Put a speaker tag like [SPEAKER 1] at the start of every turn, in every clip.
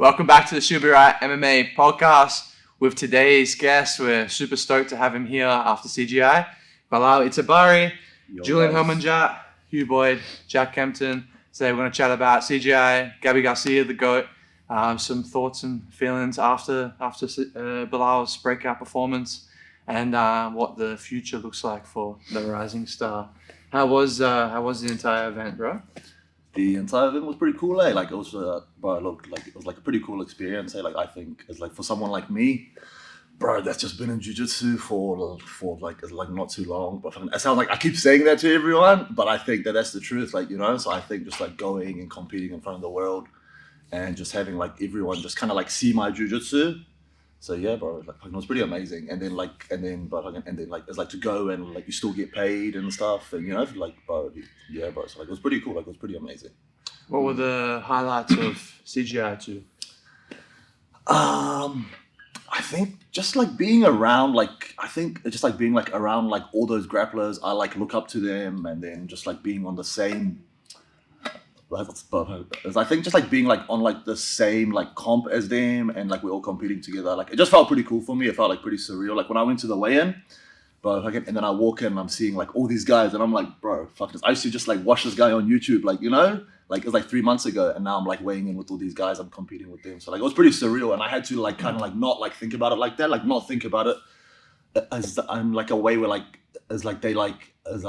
[SPEAKER 1] Welcome back to the Should Be Right MMA podcast with today's guest. We're super stoked to have him here after CJI. Belal Etiabari, Julian Hermanjat, Hugh Boyd, Jack Kempton. Today we're going to chat about CJI, Gabby Garcia, the GOAT, some thoughts and feelings after Belal's breakout performance, and what the future looks like for the rising star. How was the entire event, bro?
[SPEAKER 2] The entire event was pretty cool, eh? Like it was, bro. Look, like it was like a pretty cool experience, eh? Like I think it's like for someone like me, bro, that's just been in jiu-jitsu for like not too long. But it sounds like I keep saying that to everyone, but I think that's the truth, like, you know. So I think just like going and competing in front of the world, and just having like everyone just kind of like see my jiu-jitsu. So yeah, bro, like it was pretty amazing. And then it's like to go and like you still get paid and stuff, and you know, like, bro, yeah, bro. So like it was pretty cool. Like it was pretty amazing.
[SPEAKER 1] What were the highlights of CJI too?
[SPEAKER 2] I think just like being around, like I think just like being like around like all those grapplers, I like look up to them, and then just like being on the same. I think just like being like on like the same like comp as them, and like we're all competing together. Like it just felt pretty cool for me. It felt like pretty surreal. Like when I went to the weigh-in, and then I walk in and I'm seeing like all these guys, and I'm like, bro, fuck this. I used to just like watch this guy on YouTube, like, you know, like it was like 3 months ago, and now I'm like weighing in with all these guys. I'm competing with them. So like it was pretty surreal, and I had to like kind of like not like think about it like that, like not think about it as I'm like a way where like as like they like as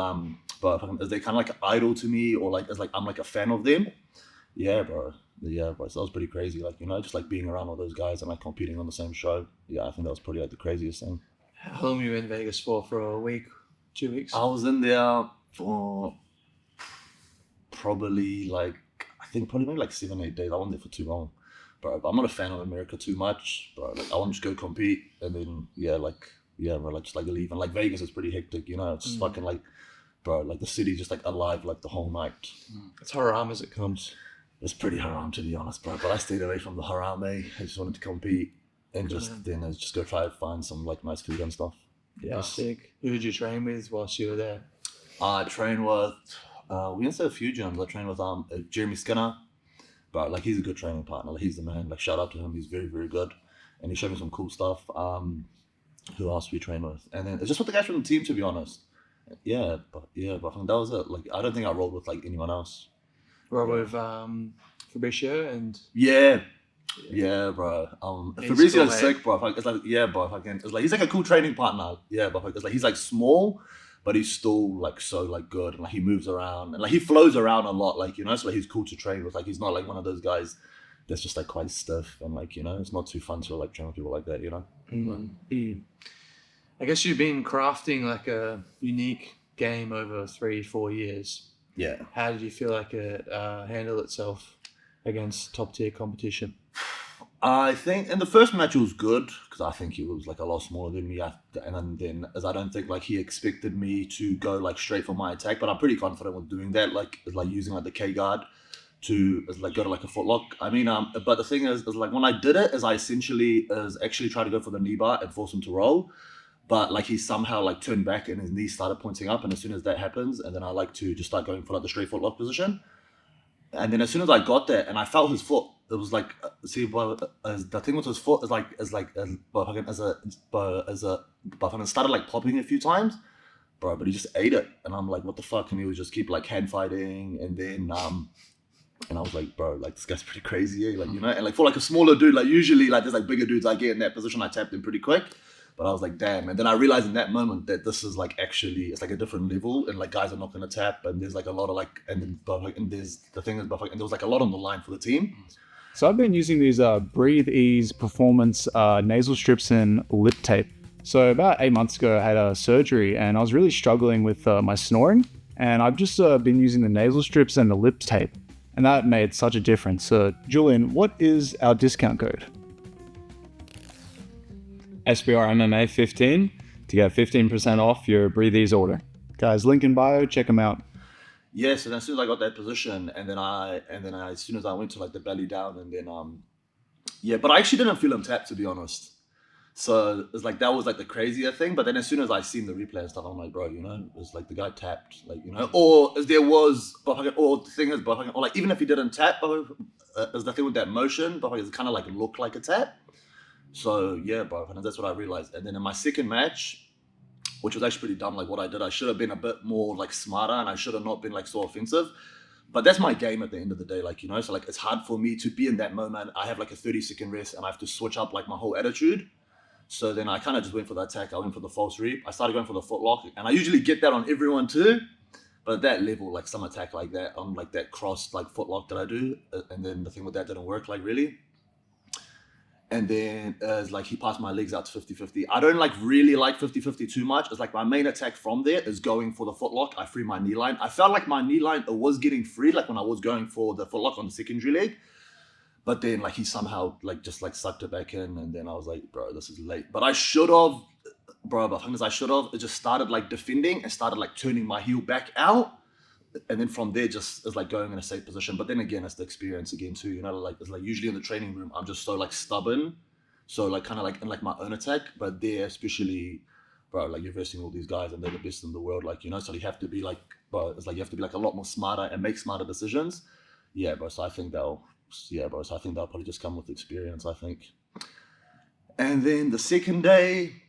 [SPEAKER 2] as they kind of like idol to me, or like as like I'm like a fan of them. Yeah, bro. So that was pretty crazy. Like, you know, just like being around all those guys and like competing on the same show. Yeah, I think that was probably like the craziest thing.
[SPEAKER 1] How long were you in Vegas for a week, 2 weeks?
[SPEAKER 2] I was in there for probably maybe like 7-8 days. I wasn't there for too long, bro. But I'm not a fan of America too much, bro. Like I want to just go compete, and then bro, like just like leave. And like Vegas is pretty hectic, you know. It's just fucking like, bro, like the city's just like alive like the whole night.
[SPEAKER 1] It's haram as it comes.
[SPEAKER 2] It's pretty haram, to be honest, bro. But I stayed away from the haram, eh? I just wanted to compete and just go try to find some like nice food and stuff.
[SPEAKER 1] Yeah, sick. Who did you train with whilst you were there?
[SPEAKER 2] I trained with we didn't say a few gyms. I trained with Jeremy Skinner, but like he's a good training partner. Like, he's the man. Like, shout out to him. He's very, very good, and he showed me some cool stuff. Who else we trained with? And then it's just with the guys from the team, to be honest. But I think that was it. Like, I don't think I rolled with like anyone else.
[SPEAKER 1] Roll with Fabricio and
[SPEAKER 2] bro. Fabricio's sick, bro. It's like, yeah, bro. It's like he's like a cool training partner. Yeah, but it's like he's like small, but he's still like so like good, and like he moves around, and like he flows around a lot, like, you know. So like, he's cool to train with. Like, he's not like one of those guys that's just like quite stiff, and like, you know, it's not too fun to like train with people like that, you know.
[SPEAKER 1] Mm-hmm. I guess you've been crafting like a unique game over 3-4 years.
[SPEAKER 2] Yeah.
[SPEAKER 1] How did you feel like it handled itself against top tier competition?
[SPEAKER 2] I think in the first match it was good, because I think he was like a lot smaller than me, and then as I don't think like he expected me to go like straight for my attack, but I'm pretty confident with doing that, like using like the K guard to like go to like a footlock. I mean, but the thing is like when I did it, is I actually tried to go for the knee bar and force him to roll. But like he somehow like turned back and his knees started pointing up, and as soon as that happens, and then I like to just start going for like the straight footlock position. And then as soon as I got there and I felt his foot, it was like, the thing with his foot is like it started like popping a few times, bro. But he just ate it, and I'm like, what the fuck? And he would just keep like hand fighting, and then and I was like, bro, like this guy's pretty crazy, eh? Like, you know. And like for like a smaller dude, like usually like there's like bigger dudes I get in that position, I tapped him pretty quick. But I was like, damn. And then I realized in that moment that this is like actually, it's like a different level, and like guys are not going to tap, and there's like a lot of like, and there's the thing is, and there was like a lot on the line for the team.
[SPEAKER 3] So I've been using these Breathe Ease Performance nasal strips and lip tape. So about 8 months ago, I had a surgery, and I was really struggling with my snoring, and I've just been using the nasal strips and the lip tape, and that made such a difference. Julian, what is our discount code? SBR MMA 15 to get 15% off your Breathe Ease order. Guys, link in bio, check them out.
[SPEAKER 2] Yeah, so then as soon as I got that position, and then as soon as I went to like the belly down, and then but I actually didn't feel him tap, to be honest. So it's like, that was like the crazier thing. But then as soon as I seen the replay and stuff, I'm like, bro, it's like the guy tapped, like, or as there was, or the thing is, or like, even if he didn't tap, as the thing with that motion, but it kind of like looked like a tap. So yeah, bro, and that's what I realized. And then in my second match, which was actually pretty dumb, like what I did, I should have been a bit more like smarter, and I should have not been like so offensive. But that's my game at the end of the day, like, so like it's hard for me to be in that moment. I have like a 30-second rest and I have to switch up like my whole attitude. So then I kind of just went for the attack. I went for the false reap. I started going for the footlock, and I usually get that on everyone too. But at that level, like some attack like that, on like that cross like footlock that I do, and then the thing with that didn't work like really. And then it's like he passed my legs out to 50-50. I don't like really like 50-50 too much. It's like my main attack from there is going for the footlock. I free my knee line. I felt like my knee line was getting free, like when I was going for the footlock on the secondary leg. But then like he somehow like just like sucked it back in, and then I was like, bro, this is late. But I should have, bro, the thing is I should have just started like defending and started like turning my heel back out. And then from there just is like going in a safe position. But then again, it's the experience again too, like it's like usually in the training room, I'm just so like stubborn. So like kind of like in like my own attack, but there especially, bro, like you're versing all these guys and they're the best in the world, like, so you have to be like, bro, it's like you have to be like a lot more smarter and make smarter decisions. Yeah, bro, so I think that'll probably just come with experience, I think. And then the second day,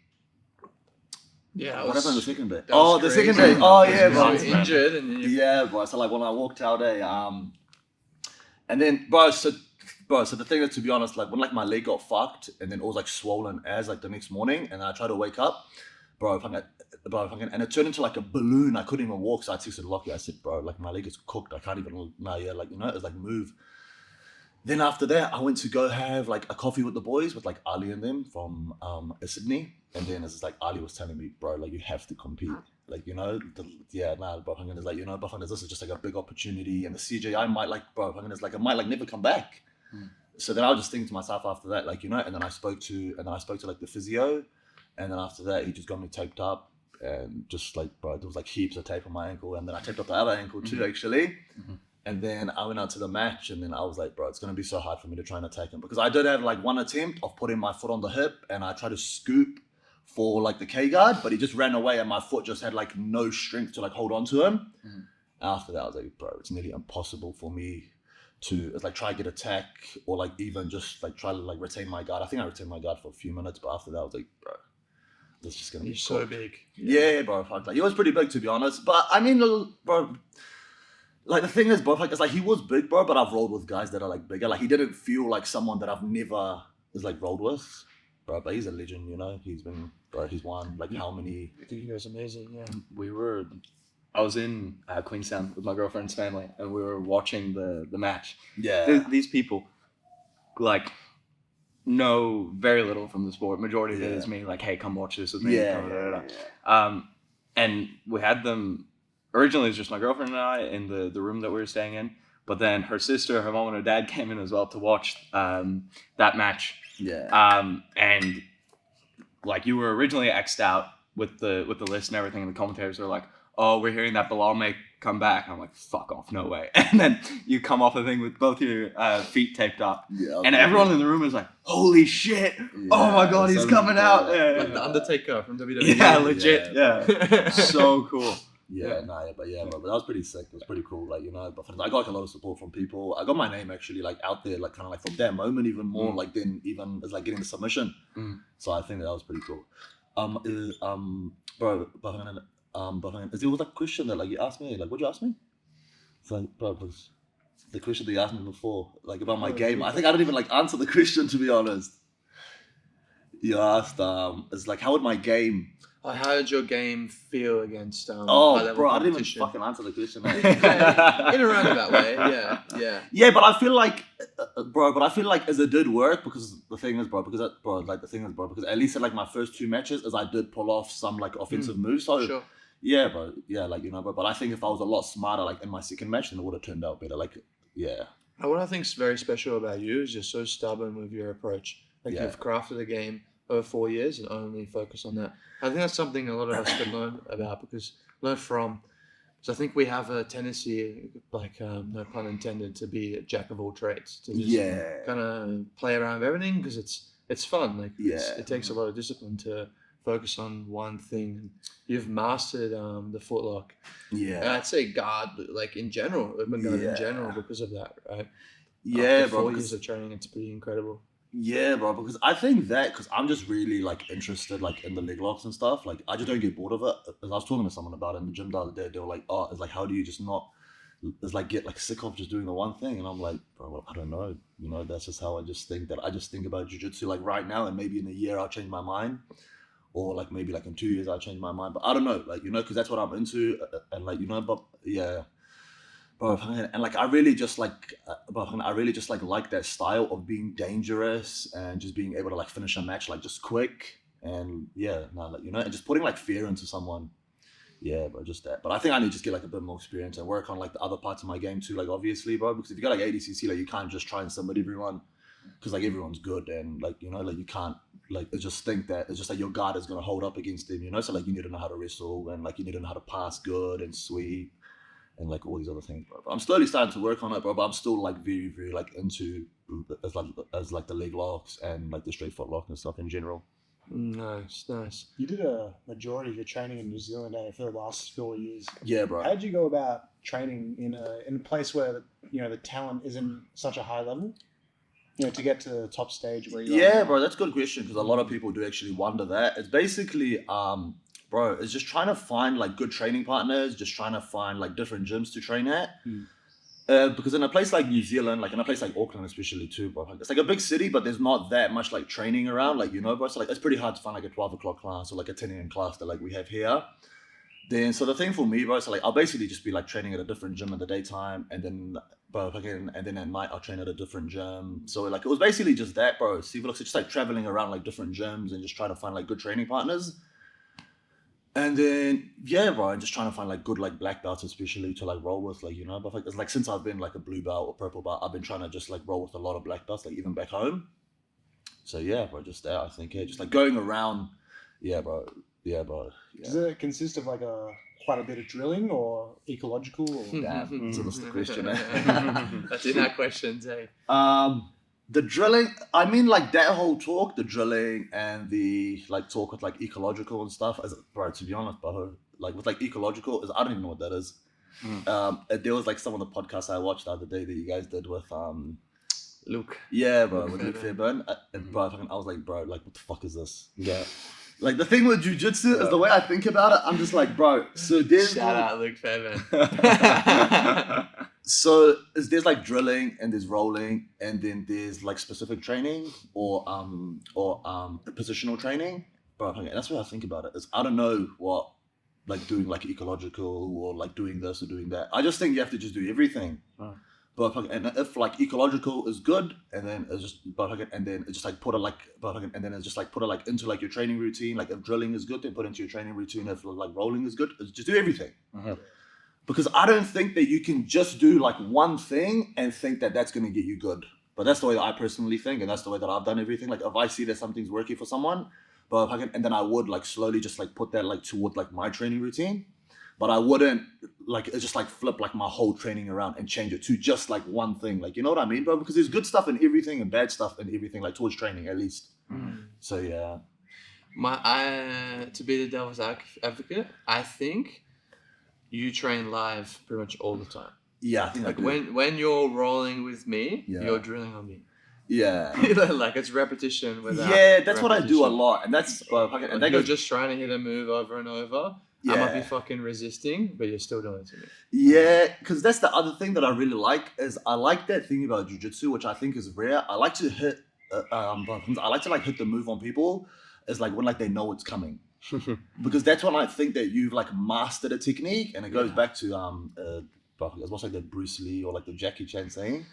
[SPEAKER 1] yeah,
[SPEAKER 2] what happened the second day?
[SPEAKER 1] Oh,
[SPEAKER 2] the second day. Oh yeah, bro.
[SPEAKER 1] Injured and
[SPEAKER 2] yeah, bro. So like when I walked out, and then bro, so the thing is, to be honest, like when like my leg got fucked, and then it was like swollen as like the next morning, and I tried to wake up, and it turned into like a balloon. I couldn't even walk, so I texted Lockie. I said, bro, like my leg is cooked. I can't even it's like move. Then after that, I went to go have like a coffee with the boys, with like Ali and them from Sydney. And then it's like Ali was telling me, bro, like you have to compete. Like, Buffington is like, Buffington, this is just like a big opportunity. And the CJI might like, Buffington is like, it might like never come back. So then I was just thinking to myself after that, like, and then I spoke to like the physio. And then after that, he just got me taped up. And just like, bro, there was like heaps of tape on my ankle. And then I taped up the other ankle too, actually. And then I went out to the match, and then I was like, bro, it's going to be so hard for me to try and attack him. Because I did have like one attempt of putting my foot on the hip, and I tried to scoop for like the K-guard, but he just ran away, and my foot just had like no strength to like hold on to him. After that, I was like, bro, it's nearly impossible for me to like try to get attack, or like even just like try to like retain my guard. I think I retained my guard for a few minutes, but after that, I was like, bro, this is just going to be
[SPEAKER 1] so big.
[SPEAKER 2] Yeah, bro, fuck. Like, he was pretty big, to be honest. But I mean, bro, like the thing is, bro, like it's like he was big, bro, but I've rolled with guys that are like bigger. Like he didn't feel like someone that I've never like rolled with, bro. But he's a legend, He's won like how many?
[SPEAKER 1] I think he was amazing. Yeah,
[SPEAKER 4] I was in Queenstown with my girlfriend's family, and we were watching the match.
[SPEAKER 2] Yeah,
[SPEAKER 4] these people like know very little from the sport. Majority of it is me like, hey, come watch this with me. And we had them. Originally, it was just my girlfriend and I in the room that we were staying in. But then her sister, her mom, and her dad came in as well to watch that match.
[SPEAKER 2] Yeah.
[SPEAKER 4] And like you were originally X'd out with the list and everything, and the commentators were like, "Oh, we're hearing that Belal may come back." I'm like, "Fuck off, no way!" And then you come off the thing with both your feet taped up, and everyone in the room is like, "Holy shit! Oh my god, he's coming out!"
[SPEAKER 1] Like the Undertaker from WWE.
[SPEAKER 4] Yeah, legit. Yeah. So cool.
[SPEAKER 2] But that was pretty sick. It was pretty cool, like, but I got like a lot of support from people. I got my name actually like out there, like kind of like from that moment even more, like then even as like getting the submission. So I think that was pretty cool. Bro, is there was that question that like you asked me, like what'd you ask me? It's like, bro, was the question that you asked me before, like about my game. I think I didn't even like answer the question, to be honest. You asked, it's like, how would my game?
[SPEAKER 1] How did your game feel against
[SPEAKER 2] bro, I didn't even fucking answer the question, man.
[SPEAKER 1] In a roundabout way, yeah.
[SPEAKER 2] Yeah, but I feel like, as it did work, because the thing is, because at least at like my first two matches, as I did pull off some like offensive moves. So
[SPEAKER 1] sure.
[SPEAKER 2] Yeah, bro. Yeah, like, but I think if I was a lot smarter, like in my second match, then it would have turned out better. Like, yeah.
[SPEAKER 1] What I think is very special about you is you're so stubborn with your approach. Like you've crafted a game over 4 years and only focus on that. I think that's something a lot of us could learn from. So I think we have a tendency, like no pun intended, to be a jack of all trades, to just kind of play around with everything because it's it's fun. Like
[SPEAKER 2] Yeah.
[SPEAKER 1] it takes a lot of discipline to focus on one thing. You've mastered the footlock. And
[SPEAKER 2] Yeah.
[SPEAKER 1] I'd say guard, like in general, open guard in
[SPEAKER 2] Yeah.
[SPEAKER 1] general, because of that, right?
[SPEAKER 2] Yeah,
[SPEAKER 1] After
[SPEAKER 2] bro.
[SPEAKER 1] 4
[SPEAKER 2] Because,
[SPEAKER 1] years of training, it's pretty incredible.
[SPEAKER 2] yeah, bro. Because I think that because I'm just really like interested like in the leg locks and stuff. Like I just don't get bored of it. As I was talking to someone about it in the gym the other day, they were like, "Oh, it's like how do you just not?" It's like get like sick of just doing the one thing, and I'm like, bro, well, I don't know. You know, that's just how I just think that I just think about jiu-jitsu like right now, and maybe in a year I'll change my mind, or like maybe like in 2 years I'll change my mind. But I don't know, like you know, because that's what I'm into, and like you know, but yeah, bro, and like I really just like, I really just like that style of being dangerous and just being able to like finish a match like just quick, and yeah, no, like you know, and just putting like fear into someone. Yeah, bro, just that. But I think I need to just get like a bit more experience and work on like the other parts of my game too, like obviously, bro. Because if you got like ADCC, like you can't just try and submit everyone, because like everyone's good and like you know, like you can't like just think that it's just like your guard is gonna hold up against them, you know. So like you need to know how to wrestle and like you need to know how to pass good and sweep and like all these other things, bro. But I'm slowly starting to work on it, bro. But I'm still like very, very like into as like the leg locks and like the straight foot lock and stuff in general.
[SPEAKER 1] Nice.
[SPEAKER 5] You did a majority of your training in New Zealand for the last 4 years.
[SPEAKER 2] Yeah, bro.
[SPEAKER 5] How did you go about training in a place where the talent isn't such a high level? To get to the top stage where you
[SPEAKER 2] Yeah,
[SPEAKER 5] are.
[SPEAKER 2] bro, that's a good question because a lot of people do actually wonder that. It's basically, bro, it's just trying to find like good training partners, just trying to find like different gyms to train at. Because in a place like New Zealand, like in a place like Auckland especially too, bro, like, it's like a big city, but there's not that much like training around, like, you know, bro. So like it's pretty hard to find like a 12 o'clock class or like a 10 a.m. class that like we have here. Then so the thing for me, bro, so like I'll basically just be like training at a different gym in the daytime, and then and then at night I'll train at a different gym. So like it was basically just that, bro. See, it's just like traveling around like different gyms and just trying to find like good training partners. And then yeah, bro, and just trying to find like good like black belts especially to like roll with, like, you know. But like it's like since I've been like a blue belt or purple belt, I've been trying to just like roll with a lot of black belts, like even back home. So yeah, bro, just that I think, yeah, just like going around, yeah, bro. Yeah.
[SPEAKER 5] Does it consist of like quite a bit of drilling or ecological? Or...
[SPEAKER 2] Damn, so that's the question.
[SPEAKER 1] That's in our questions, eh?
[SPEAKER 2] The drilling, I mean, like that whole talk, the drilling and the like talk with like ecological and stuff. As bro, to be honest, bro, like with like ecological, is I don't even know what that is. There was like some of the podcasts I watched the other day that you guys did with
[SPEAKER 1] Luke.
[SPEAKER 2] Yeah, bro, with Luke
[SPEAKER 1] Fairbairn.
[SPEAKER 2] Fairbairn. And bro, I was like, bro, like what the fuck is this? Yeah. Like the thing with jiu-jitsu is the way I think about it, I'm just like, bro, so there's
[SPEAKER 1] Shout out Luke Fairbairn.
[SPEAKER 2] So there's like drilling and there's rolling and then there's like specific training or positional training. Bro, okay, that's what I think about it. Is I don't know what like doing like ecological or like doing this or doing that. I just think you have to just do everything. But and if like ecological is good, and then it's just and then it's just like put it like and then it's just like put it like into like your training routine. Like if drilling is good, then put it into your training routine. If like rolling is good, just do everything. Because I don't think that you can just do like one thing and think that that's going to get you good. But that's the way that I personally think, and that's the way that I've done everything. Like if I see that something's working for someone, and then I would like slowly just like put that like toward like my training routine. But I wouldn't like just like flip like my whole training around and change it to just like one thing. Like, you know what I mean, bro? Because there's good stuff in everything and bad stuff in everything, like towards training at least. So yeah.
[SPEAKER 1] To be the devil's advocate, I think you train live pretty much all the time.
[SPEAKER 2] Yeah, I think
[SPEAKER 1] like
[SPEAKER 2] I do.
[SPEAKER 1] when you're rolling with me,
[SPEAKER 2] Yeah.
[SPEAKER 1] you're drilling on me.
[SPEAKER 2] Yeah.
[SPEAKER 1] Like it's repetition without.
[SPEAKER 2] Yeah, that's what I do a
[SPEAKER 1] repetition.
[SPEAKER 2] lot, and that's and that
[SPEAKER 1] You're
[SPEAKER 2] goes.
[SPEAKER 1] just trying to hit a move over and over. I might be fucking resisting, but you're still doing it to me.
[SPEAKER 2] Yeah, because that's the other thing that I really like is I like that thing about jiu-jitsu, which I think is rare. I like to hit, I like to like hit the move on people. Is like when like they know it's coming, because that's when I think that you've like mastered a technique, and it goes back to it's much like the Bruce Lee or like the Jackie Chan saying.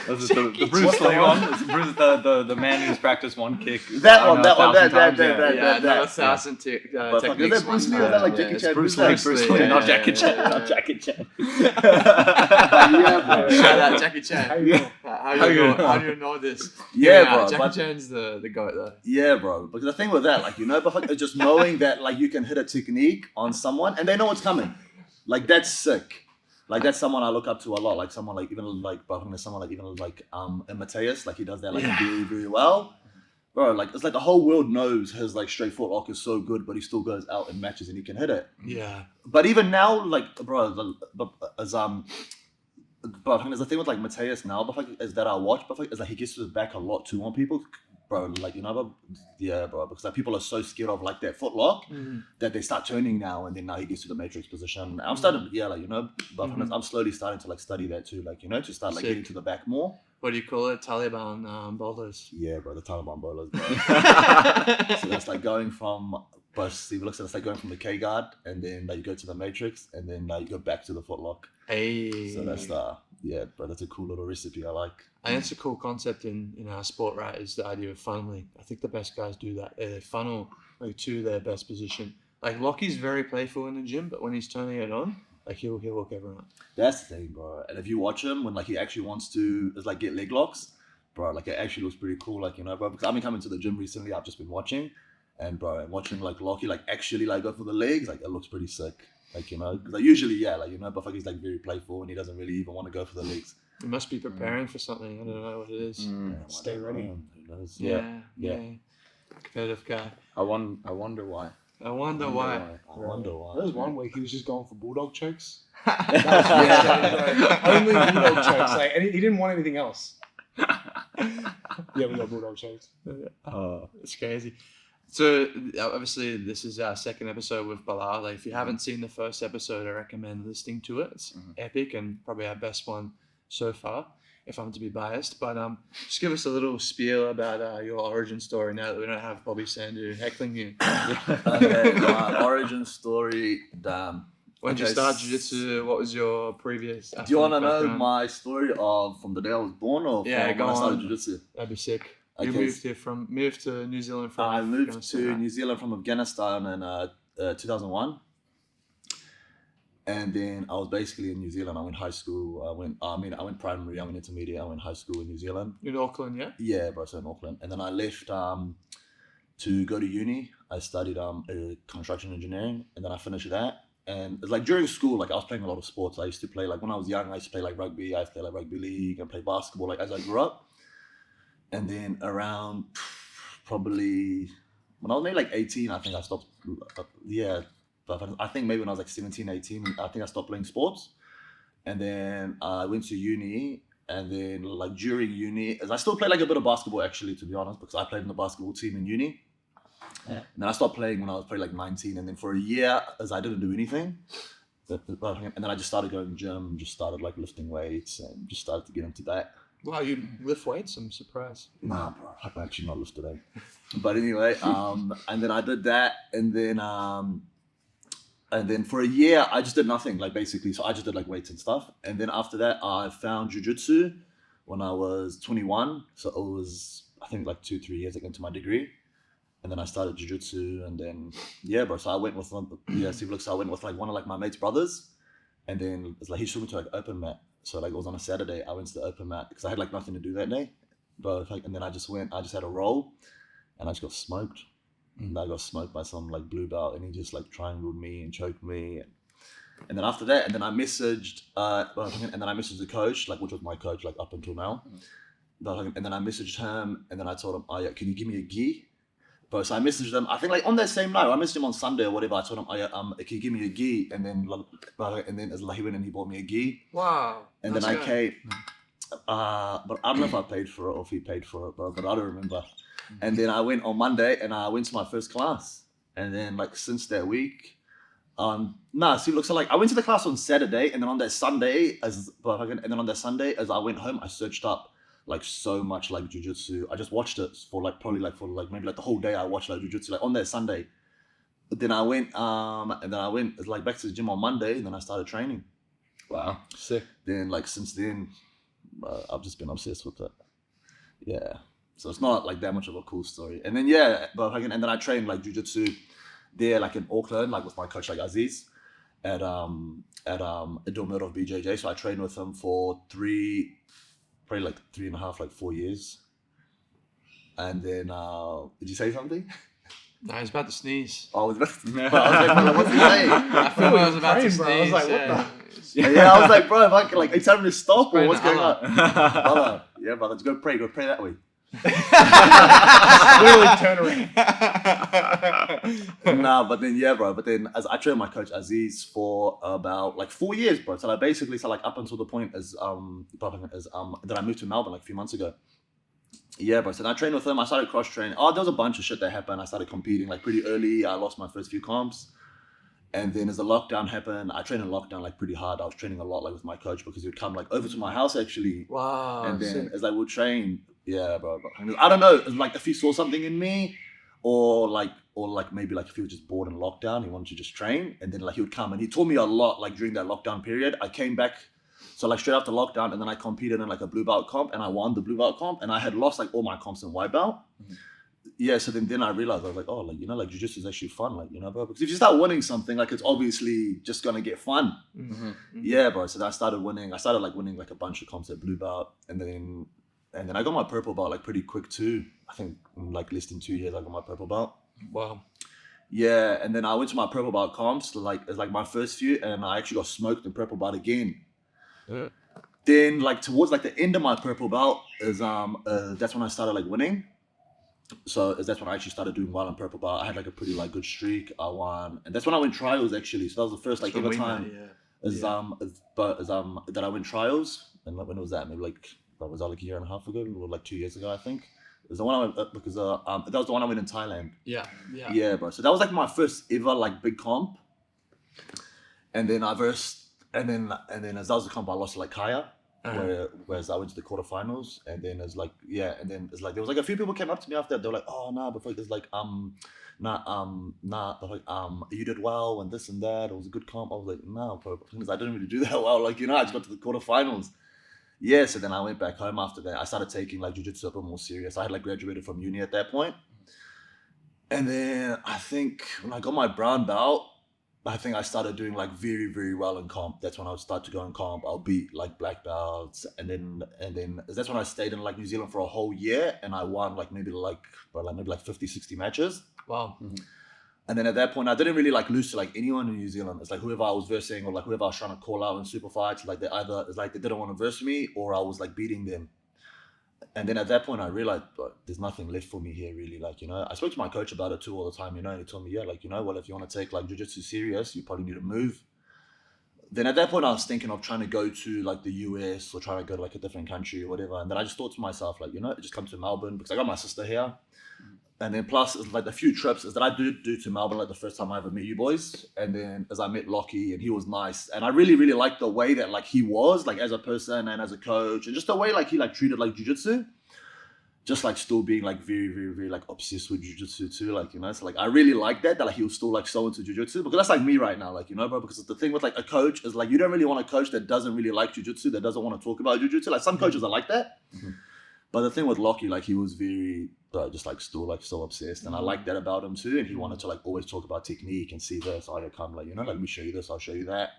[SPEAKER 4] The Bruce Lee one. It's the man who's practiced one kick.
[SPEAKER 2] That
[SPEAKER 4] I
[SPEAKER 2] one,
[SPEAKER 4] don't know,
[SPEAKER 2] that
[SPEAKER 4] 1,000 times,
[SPEAKER 1] Yeah,
[SPEAKER 2] that.
[SPEAKER 1] 1,000
[SPEAKER 2] But
[SPEAKER 1] techniques.
[SPEAKER 2] is that Bruce Lee or is that like Jackie
[SPEAKER 1] it's
[SPEAKER 2] Chan?
[SPEAKER 4] Bruce
[SPEAKER 2] Who's
[SPEAKER 4] Lee,
[SPEAKER 2] that?
[SPEAKER 4] Bruce Lee,
[SPEAKER 1] Yeah,
[SPEAKER 4] not
[SPEAKER 1] yeah,
[SPEAKER 4] Jackie
[SPEAKER 1] yeah,
[SPEAKER 4] Chan,
[SPEAKER 1] yeah.
[SPEAKER 4] not Jackie Chan.
[SPEAKER 2] Yeah, bro.
[SPEAKER 1] Shout out Jackie Chan.
[SPEAKER 5] How you know?
[SPEAKER 1] How do you know this?
[SPEAKER 2] Yeah,
[SPEAKER 1] Yeah,
[SPEAKER 2] bro.
[SPEAKER 1] Jackie Chan's the goat though.
[SPEAKER 2] Yeah, bro. Because the thing with that, like, you know, but like, just knowing that like you can hit a technique on someone and they know what's coming, like that's sick. Like that's someone I look up to a lot. Like someone like even like someone like even like Mateus, like he does that like very, very well. bro, like it's like the whole world knows his like straight footlock is so good, but he still goes out in matches and he can hit it.
[SPEAKER 1] Yeah.
[SPEAKER 2] But even now, like, bro, but I think there's a thing with like Mateus now, but like is that I watch, but like is like he gets to the back a lot too on people, bro. Like but yeah, bro, because like people are so scared of like that footlock that they start turning now, and then now he gets to the matrix position. I'm starting, but I'm slowly starting to like study that too, like to start like getting to the back more.
[SPEAKER 1] What do you call it? Taliban bowlers.
[SPEAKER 2] Yeah, bro, the Taliban bowlers, bro. So that's like going from. But Steve looks at it's like going from the K guard, and then you go to the matrix, and then you go back to the footlock.
[SPEAKER 1] Hey.
[SPEAKER 2] So that's bro, that's a cool little recipe I like.
[SPEAKER 1] I think it's a cool concept in our sport, right? Is the idea of funneling. I think the best guys do that. They funnel like to their best position. Like Lockie's very playful in the gym, but when he's turning it on, like he'll hook everyone.
[SPEAKER 2] That's the thing, bro. And if you watch him when like he actually wants to like get leg locks, bro, like it actually looks pretty cool, like bro. Because I've been coming to the gym recently. I've just been watching. And bro, watching like Lockie like actually like go for the legs, like it looks pretty sick. Like because like usually but like he's like very playful and he doesn't really even want to go for the legs.
[SPEAKER 1] He must be preparing for something. I don't know what it is.
[SPEAKER 5] Stay ready.
[SPEAKER 2] Who knows?
[SPEAKER 1] Yeah. Competitive guy.
[SPEAKER 4] I wonder why.
[SPEAKER 1] I wonder why.
[SPEAKER 5] There was one week he was just going for bulldog chokes.
[SPEAKER 1] Yeah.
[SPEAKER 5] Only bulldog chokes. Like, and he didn't want anything else. Yeah, we got bulldog chokes.
[SPEAKER 1] It's crazy. So obviously this is our second episode with Belal. Like, if you haven't seen the first episode, I recommend listening to it. It's epic and probably our best one so far, if I'm to be biased. But just give us a little spiel about your origin story now that we don't have Bobby Sandu heckling you.
[SPEAKER 2] My origin story, damn.
[SPEAKER 1] When did you start jiu-jitsu? What was your previous?
[SPEAKER 2] Do you want to know my story of from the day I was born or from when I started jiu-jitsu?
[SPEAKER 1] That'd be sick. You
[SPEAKER 2] Okay.
[SPEAKER 1] moved to New Zealand from
[SPEAKER 2] I moved
[SPEAKER 1] Afghanistan,
[SPEAKER 2] to
[SPEAKER 1] right?
[SPEAKER 2] New Zealand from Afghanistan in 2001. And then I was basically in New Zealand. I went high school. I went primary. I went intermediate. I went high school in New Zealand.
[SPEAKER 1] In Auckland, yeah?
[SPEAKER 2] Yeah, bro, so in Auckland. And then I left to go to uni. I studied construction engineering, and then I finished that. And it's like during school, like I was playing a lot of sports. I used to play, like when I was young, I used to play like rugby. I used to play like rugby league and play basketball, like as I grew up. And then around probably when I was maybe like 18, I think I stopped. But I think maybe when I was like 17, 18, I think I stopped playing sports. And then I went to uni. And then like during uni, I still played like a bit of basketball actually, to be honest, because I played in the basketball team in uni. Yeah. And then I stopped playing when I was probably like 19. And then for a year, as I didn't do anything. And then I just started going to the gym, just started like lifting weights and just started to get into that.
[SPEAKER 1] Wow, you lift weights? I'm surprised.
[SPEAKER 2] Nah, bro, I've actually not lifted today. But anyway, and then I did that, and then for a year I just did nothing, like basically. So I just did like weights and stuff. And then after that, I found jiu-jitsu when I was 21. So it was I think like 2-3 years into my degree. And then I started jiu-jitsu, and then bro. So I went with so I went with like one of like my mate's brothers, and then it's like he took me to like open mat. So like it was on a Saturday, I went to the open mat because I had like nothing to do that day. But and then I just had a roll, and I just got smoked. And I got smoked by some like blue belt, and he just like triangled me and choked me. And then after that, and then I messaged, the coach, like which was my coach like up until now. And then I messaged him, and then I told him, "Oh yeah, can you give me a gi?" But so I messaged him. I think like on that same night, I messaged him on Sunday or whatever. I told him, "Oh yeah, can you give me a gi?" And then as he went and he bought me a gi.
[SPEAKER 1] Wow.
[SPEAKER 2] And then I came. But I don't know if I paid for it or if he paid for it, bro. But I don't remember. And then I went on Monday and I went to my first class. And then like since that week, I went to the class on Saturday, and then on that Sunday, as I went home, I searched up like so much like jiu-jitsu. I just watched it for maybe like the whole day. I watched like jiu-jitsu like on that Sunday. But then I went like back to the gym on Monday, and then I started training.
[SPEAKER 4] Wow, sick.
[SPEAKER 2] Then like since then, I've just been obsessed with it. Yeah. So it's not like that much of a cool story. And then and then I trained like jiu-jitsu there like in Auckland, like with my coach like Aziz at Dormir of BJJ. So I trained with him for 3.5, like 4 years. And then did you say something?
[SPEAKER 1] No, I was about to sneeze.
[SPEAKER 2] Oh, I was about to what's he saying?
[SPEAKER 1] I thought I was about to sneeze.
[SPEAKER 5] Bro. I was like, what the?
[SPEAKER 2] Yeah, I was like, bro, if I can, like, it's time to stop or what's going on? Brother, yeah, brother, just go pray that way.
[SPEAKER 5] Literally turn around.
[SPEAKER 2] Nah, but then yeah, bro. But then as I trained my coach Aziz for about like 4 years, bro. So like basically, so like up until the point that I moved to Melbourne like a few months ago. Yeah, bro. So then I trained with him. I started cross training. Oh, there was a bunch of shit that happened. I started competing like pretty early. I lost my first few comps. And then as the lockdown happened, I trained in lockdown like pretty hard. I was training a lot like with my coach because he would come like over to my house actually.
[SPEAKER 1] Wow.
[SPEAKER 2] And then
[SPEAKER 1] sick.
[SPEAKER 2] as I would train, yeah, bro. I don't know, it's like if he saw something in me, or maybe like if he was just bored in lockdown, he wanted to just train, and then like he would come and he taught me a lot like during that lockdown period. I came back, so like straight after lockdown, and then I competed in like a blue belt comp, and I won the blue belt comp, and I had lost like all my comps in white belt. Mm-hmm. Yeah, so then I realized, I was like, oh, like, you know, like jiu-jitsu is actually fun, like, you know, bro, because if you start winning something, like it's obviously just gonna get fun.
[SPEAKER 1] Mm-hmm. Mm-hmm.
[SPEAKER 2] Yeah, bro. So then I started winning like a bunch of comps at blue belt, and then I got my purple belt like pretty quick too. I think in like less than 2 years I got my purple belt.
[SPEAKER 1] Wow.
[SPEAKER 2] Yeah, and then I went to my purple belt comps like it's like my first few, and I actually got smoked in purple belt again.
[SPEAKER 1] Yeah.
[SPEAKER 2] Then like towards like the end of my purple belt is that's when I started like winning. So that's when I actually started doing well in purple belt. I had like a pretty like good streak. I won, and that's when I went trials actually. So that was the first like ever time that I went trials. And like, when was that? Maybe like that was like a year and a half ago, or like 2 years ago, I think. It was the one I went because that was the one I went in Thailand. Yeah, bro. So that was like my first ever like big comp. And then as that was the comp I lost to like Kaya. Whereas I went to the quarterfinals, and then it's like there was like a few people came up to me after that. They were like, oh nah, but it's like you did well and this and that. It was a good comp. I was like, no, bro, I didn't really do that well. Like, you know, I just got to the quarterfinals. Yeah, so then I went back home after that. I started taking like jiu-jitsu a bit more serious. I had like graduated from uni at that point. And then I think when I got my brown belt, I think I started doing like very, very well in comp. That's when I would start to go in comp. I'll beat like black belts, and then that's when I stayed in like New Zealand for a whole year, and I won like maybe 50, 60 matches.
[SPEAKER 1] Wow.
[SPEAKER 2] Mm-hmm. And then at that point, I didn't really like lose to like anyone in New Zealand. It's like whoever I was versing, or like whoever I was trying to call out in super fights, like they didn't want to verse me, or I was like beating them. And then at that point, I realized, there's nothing left for me here, really. Like, you know, I spoke to my coach about it too all the time, you know, and he told me, yeah, like, you know, well, if you want to take like jiu-jitsu serious, you probably need to move. Then at that point, I was thinking of trying to go to like the US or trying to go to like a different country or whatever. And then I just thought to myself, like, you know, just come to Melbourne because I got my sister here. And then plus, it's like the few trips is that I do to Melbourne, like the first time I ever met you boys. And then as I met Lockie, and he was nice. And I really, really liked the way that like he was, like as a person and as a coach, and just the way like he like treated like jiu-jitsu. Just like still being like very, very, very like obsessed with jiu-jitsu too. Like, you know, so like I really like that like he was still like so into jiu-jitsu, because that's like me right now, like, you know, bro, because the thing with like a coach is like, you don't really want a coach that doesn't really like jiu-jitsu, that doesn't want to talk about jiu-jitsu. Like some coaches are like that. Mm-hmm. But the thing with Lockie, like he was very, just like still like so obsessed, and I like that about him too. And he wanted to like always talk about technique and see this. I come like, you know, like, let me show you this, I'll show you that.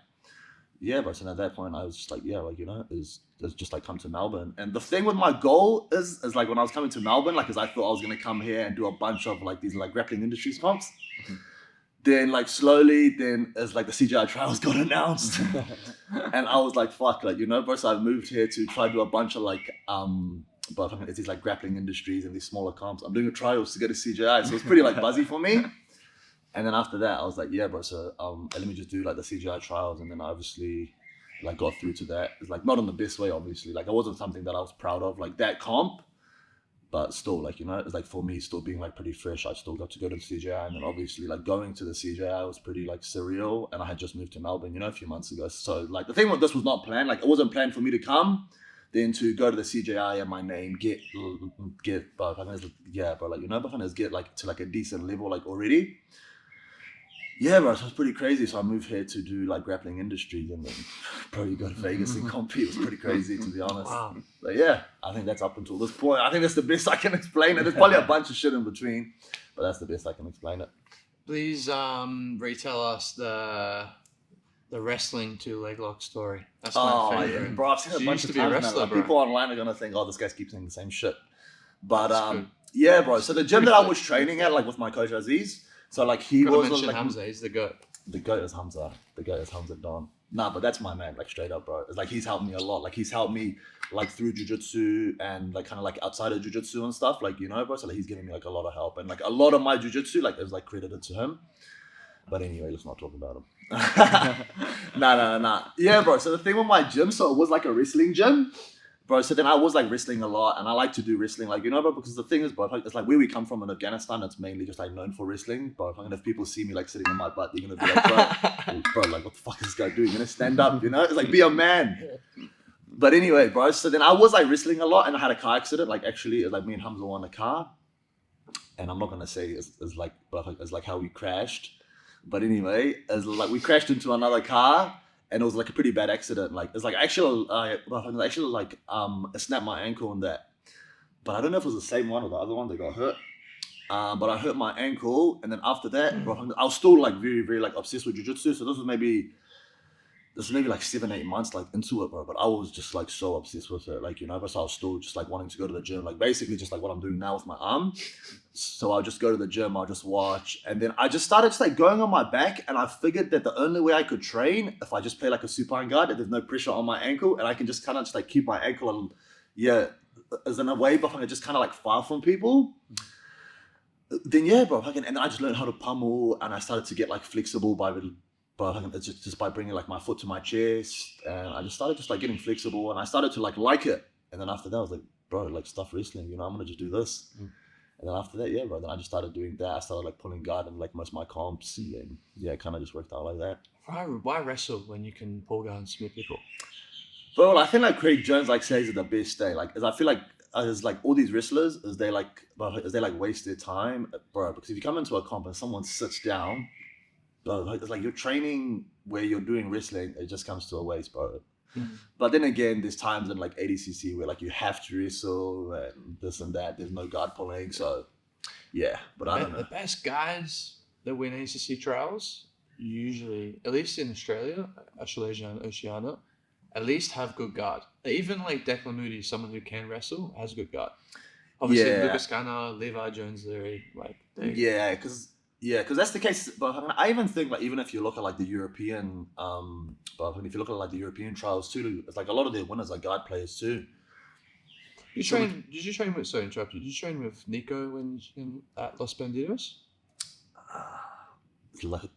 [SPEAKER 2] Yeah, but at that point I was just like, yeah, like, you know, is just like come to Melbourne. And the thing with my goal is like when I was coming to Melbourne, like, cause I thought I was gonna come here and do a bunch of like these like grappling industries comps. Mm-hmm. Then like slowly, then as like the CJI trials got announced, and I was like, fuck, like, you know, bro. So I moved here to try to do a bunch of like but it's these like grappling industries and these smaller comps. I'm doing a trials to get a CJI, so it's pretty like buzzy for me. And then after that, I was like, yeah, bro. So let me just do like the CJI trials, and then I obviously like got through to that. It's like not in the best way, obviously. Like it wasn't something that I was proud of, like that comp. But still, like, you know, it's like for me, still being like pretty fresh, I still got to go to the CJI, and then obviously like going to the CJI was pretty like surreal. And I had just moved to Melbourne, you know, a few months ago. So like the thing with this was not planned. Like it wasn't planned for me to come. Then to go to the CJI and my name get but yeah, bro, like, you know, but get like to like a decent level like already. Yeah, bro, so it's pretty crazy. So I moved here to do like grappling industries, and then bro, you go to Vegas and compete. It was pretty crazy, to be honest. Wow. But yeah, I think that's up until this point. I think that's the best I can explain it. There's probably a bunch of shit in between, but that's the best I can explain it.
[SPEAKER 1] Please retell us the wrestling two leg lock story. That's my favorite.
[SPEAKER 2] Yeah, bro, I've seen it a bunch of times now. Like, people online are gonna think, oh, this guy's keeps saying the same shit. But yeah, bro. So the gym that I was training at, like with my coach Aziz, so like he was
[SPEAKER 1] mention
[SPEAKER 2] like
[SPEAKER 1] Hamza. He's the goat.
[SPEAKER 2] The goat is Hamza. The goat is Hamza Don. Nah, but that's my man, like straight up, bro. It's like he's helped me a lot. Like he's helped me like through jujitsu and like kind of like outside of jujitsu and stuff. Like, you know, bro. So like he's giving me like a lot of help and like a lot of my jujitsu like is like credited to him. But anyway, let's not talk about him. Nah. Yeah, bro. So the thing with my gym, so it was like a wrestling gym. Bro, so then I was like wrestling a lot and I like to do wrestling, like, you know, bro, because the thing is, bro, it's like where we come from in Afghanistan, it's mainly just like known for wrestling. But if people see me like sitting on my butt, they're gonna be like, bro, like what the fuck is this guy doing? You're gonna stand up, you know? It's like, be a man. But anyway, bro, so then I was like wrestling a lot and I had a car accident. Like actually, it's like me and Hamza were in a car. And I'm not gonna say it's like, but it's like how we crashed. But anyway, it's like we crashed into another car. And it was like a pretty bad accident. Like it's like actually like I snapped my ankle on that, but I don't know if it was the same one or the other one that got hurt. But I hurt my ankle, and then after that, bro, I was still like very very like obsessed with jiu-jitsu. So this was maybe like 7-8 months like into it, bro. But I was just like so obsessed with it, like, you know. But so I was still just like wanting to go to the gym, like basically just like what I'm doing now with my arm. So I'll just go to the gym, I'll just watch, and then I just started just like going on my back, and I figured that the only way I could train if I just play like a supine guard, that there's no pressure on my ankle, and I can just kind of just like keep my ankle on, as in a way, but I can just kind of like far from people. Then yeah, bro, and then I just learned how to pummel, and I started to get like flexible it's just by bringing like my foot to my chest, and I just started just like getting flexible, and I started to like it, and then after that I was like, bro, like stuff wrestling, you know, I'm gonna just do this. And then after that, yeah, bro, then I just started doing that. I started like pulling guard and like most of my comps, and yeah, it kind of just worked out like that.
[SPEAKER 1] Why wrestle when you can pull guard and smith people?
[SPEAKER 2] Bro, I think like Craig Jones like says it the best day. Like, I feel like as like all these wrestlers, as they like waste their time, bro. Because if you come into a comp and someone sits down, bro, it's like you're training where you're doing wrestling, it just comes to a waste, bro. But then again, there's times in like ADCC where like you have to wrestle and this and that. There's no guard pulling, so yeah. But I don't know.
[SPEAKER 1] The best guys that win ADCC trials usually, at least in Australia, Australasia and Oceania, at least have good guard. Even like Declan Moody, someone who can wrestle, has good guard. Obviously, Lucas Ganna, Levi Jones,
[SPEAKER 2] because that's the case. But I mean, I even think like even if you look at like the European, but if you look at like the European trials too, it's like a lot of their winners are guard players too.
[SPEAKER 1] Did you train with? Sorry, interrupt you. Did you train with Nico at Los Bandidos?
[SPEAKER 2] Like,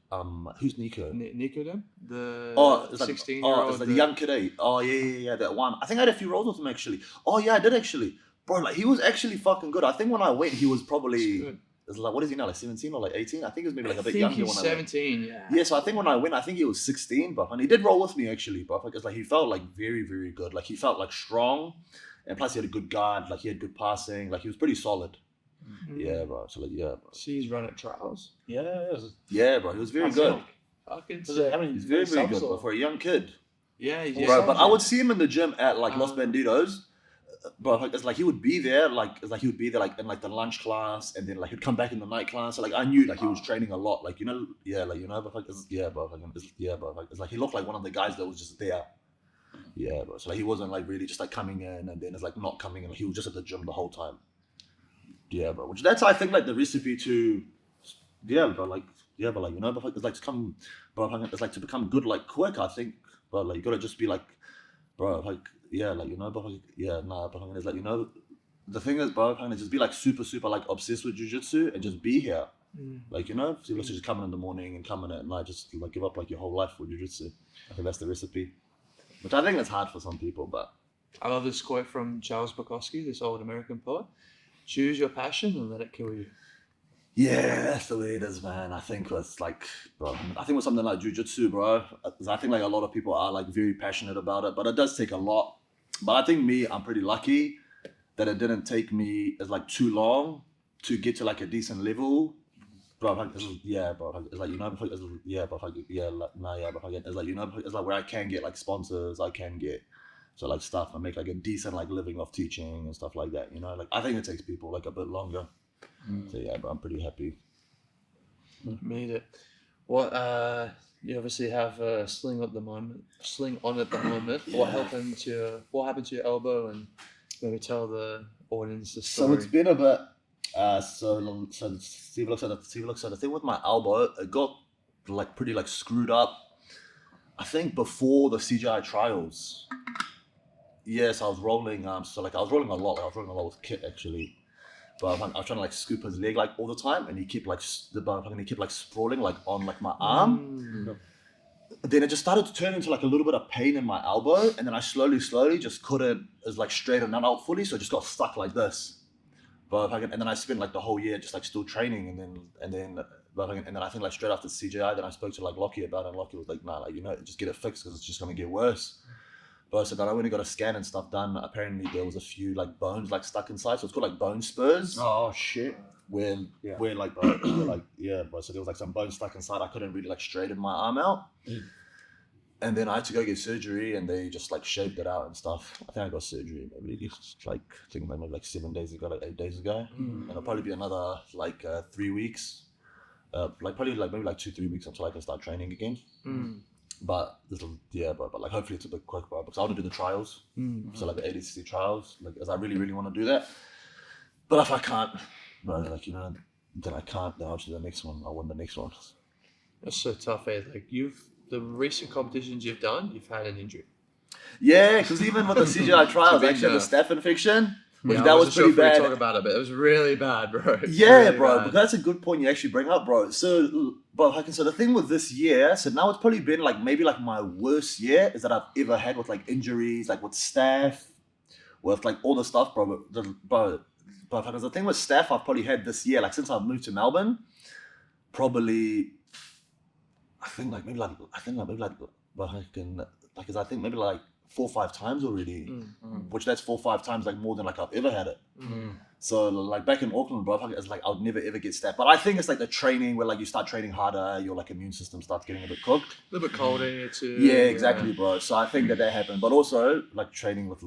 [SPEAKER 2] who's Nico?
[SPEAKER 1] Nico then? The 16-year-old.
[SPEAKER 2] Oh, it's like the young kid. Oh yeah, that one. I think I had a few roles with him actually. Oh yeah, I did actually. Bro, like he was actually fucking good. I think when I went, he was probably. It's like, what is he now, like 17 or like 18? I think he was maybe like a bit younger when I went.
[SPEAKER 1] 17, yeah.
[SPEAKER 2] Yeah, so I think when I went, I think he was 16, bro. And he did roll with me actually, bro. Because like he felt like very, very good. Like he felt like strong. And plus he had a good guard. Like he had good passing. Like he was pretty solid. Mm-hmm. Yeah, bro. So like, yeah, bro.
[SPEAKER 1] He's run at trials.
[SPEAKER 2] Yeah, bro. He was very good. He's very, very good, bro, for a young kid.
[SPEAKER 1] Yeah,
[SPEAKER 2] bro. But I would see him in the gym at like Los Bandidos. Bro, it's like he would be there, like in like the lunch class, and then like he'd come back in the night class. So like I knew like he was training a lot, like, you know, but like it's like he looked like one of the guys that was just there. Yeah, bro. So like he wasn't like really just like coming in and then it's like not coming in. Like, he was just at the gym the whole time. Yeah, bro. Which that's I think like the recipe to, you know, but like it's like to come, bro. It's like to become good like quick. I think, bro. Like you gotta just be like, bro, like. Yeah, like, you know, but like, but it's like, you know, the thing is, bro, just be like super, super like obsessed with jiu-jitsu and just be here. Like, you know, so let's just come in the morning and come in at night, just like give up like your whole life for jiu-jitsu. I think that's the recipe. Which I think that's hard for some people, but.
[SPEAKER 1] I love this quote from Charles Bukowski, this old American poet. Choose your passion and let it kill you.
[SPEAKER 2] Yeah, that's the way it is, man. I think it's like, bro, I think with something like jiu-jitsu, bro, I think like a lot of people are like very passionate about it, but it does take a lot. But I think I'm pretty lucky that it didn't take me as like too long to get to like a decent level. Bro, it's like, you know, it's like, you know, it's like where I can get like sponsors, I can get so like stuff and make like a decent like living off teaching and stuff like that, you know. Like I think it takes people like a bit longer. So yeah, but I'm pretty happy.
[SPEAKER 1] Made it. What you obviously have a sling on at the moment. Yeah. What happened to your elbow, and maybe tell the audience the story.
[SPEAKER 2] So it's been a bit. So Steve looks at the thing with my elbow. It got like pretty like screwed up. I think before the CJI trials. Yes, I was rolling. So like I was rolling a lot. I was rolling a lot with Kit actually. But I was trying to like scoop his leg like all the time, and he kept like sprawling like on like my arm. Then it just started to turn into like a little bit of pain in my elbow, and then I slowly just couldn't like straighten it out fully, so I just got stuck like this. But and then I spent like the whole year just like still training, and then I think like straight after CJI, then I spoke to like Lockie about it, and Lockie was like, nah, like just get it fixed because it's just gonna get worse. But so then I went and got a scan and stuff done. Apparently there was a few like bones like stuck inside, so it's called like bone spurs.
[SPEAKER 4] Oh shit.
[SPEAKER 2] Where like bro, so there was like some bones stuck inside. I couldn't really like straighten my arm out. And then I had to go get surgery, and they just like shaved it out and stuff. I think I got surgery maybe like 7 days ago, like 8 days ago. And it'll probably be another like 3 weeks. Maybe 2-3 weeks until I can start training again. But but like hopefully it's a bit quick, bro, because I want to do the trials. So like the 80cc trials, like as I really want to do that. But if I can't, bro, like then I can't. Then I'll do the next one. I'll win the next one.
[SPEAKER 1] That's so tough, eh? Like the recent competitions you've done, you've had an injury.
[SPEAKER 2] Yeah, because even with the CJI trials, I actually had the staph infection. That was pretty bad.
[SPEAKER 1] Talk about it, but it was really bad, bro.
[SPEAKER 2] Yeah,
[SPEAKER 1] really
[SPEAKER 2] bro.
[SPEAKER 1] bad.
[SPEAKER 2] But that's a good point you actually bring up, bro. So the thing with this year, so now it's probably been like maybe like my worst year is that I've ever had with like injuries, like with staph, with like all the stuff, bro. But the thing with staph I've probably had this year, like since I've moved to Melbourne, probably, I think maybe like 4 or 5 times already, which that's 4 or 5 times like more than like I've ever had it. So like back in Auckland, bro, it's like I'll never ever get staph. But I think it's like the training where like you start training harder, your like immune system starts getting a bit cooked.
[SPEAKER 1] A little bit colder here too.
[SPEAKER 2] Yeah, exactly, bro. So I think that happened. But also like training with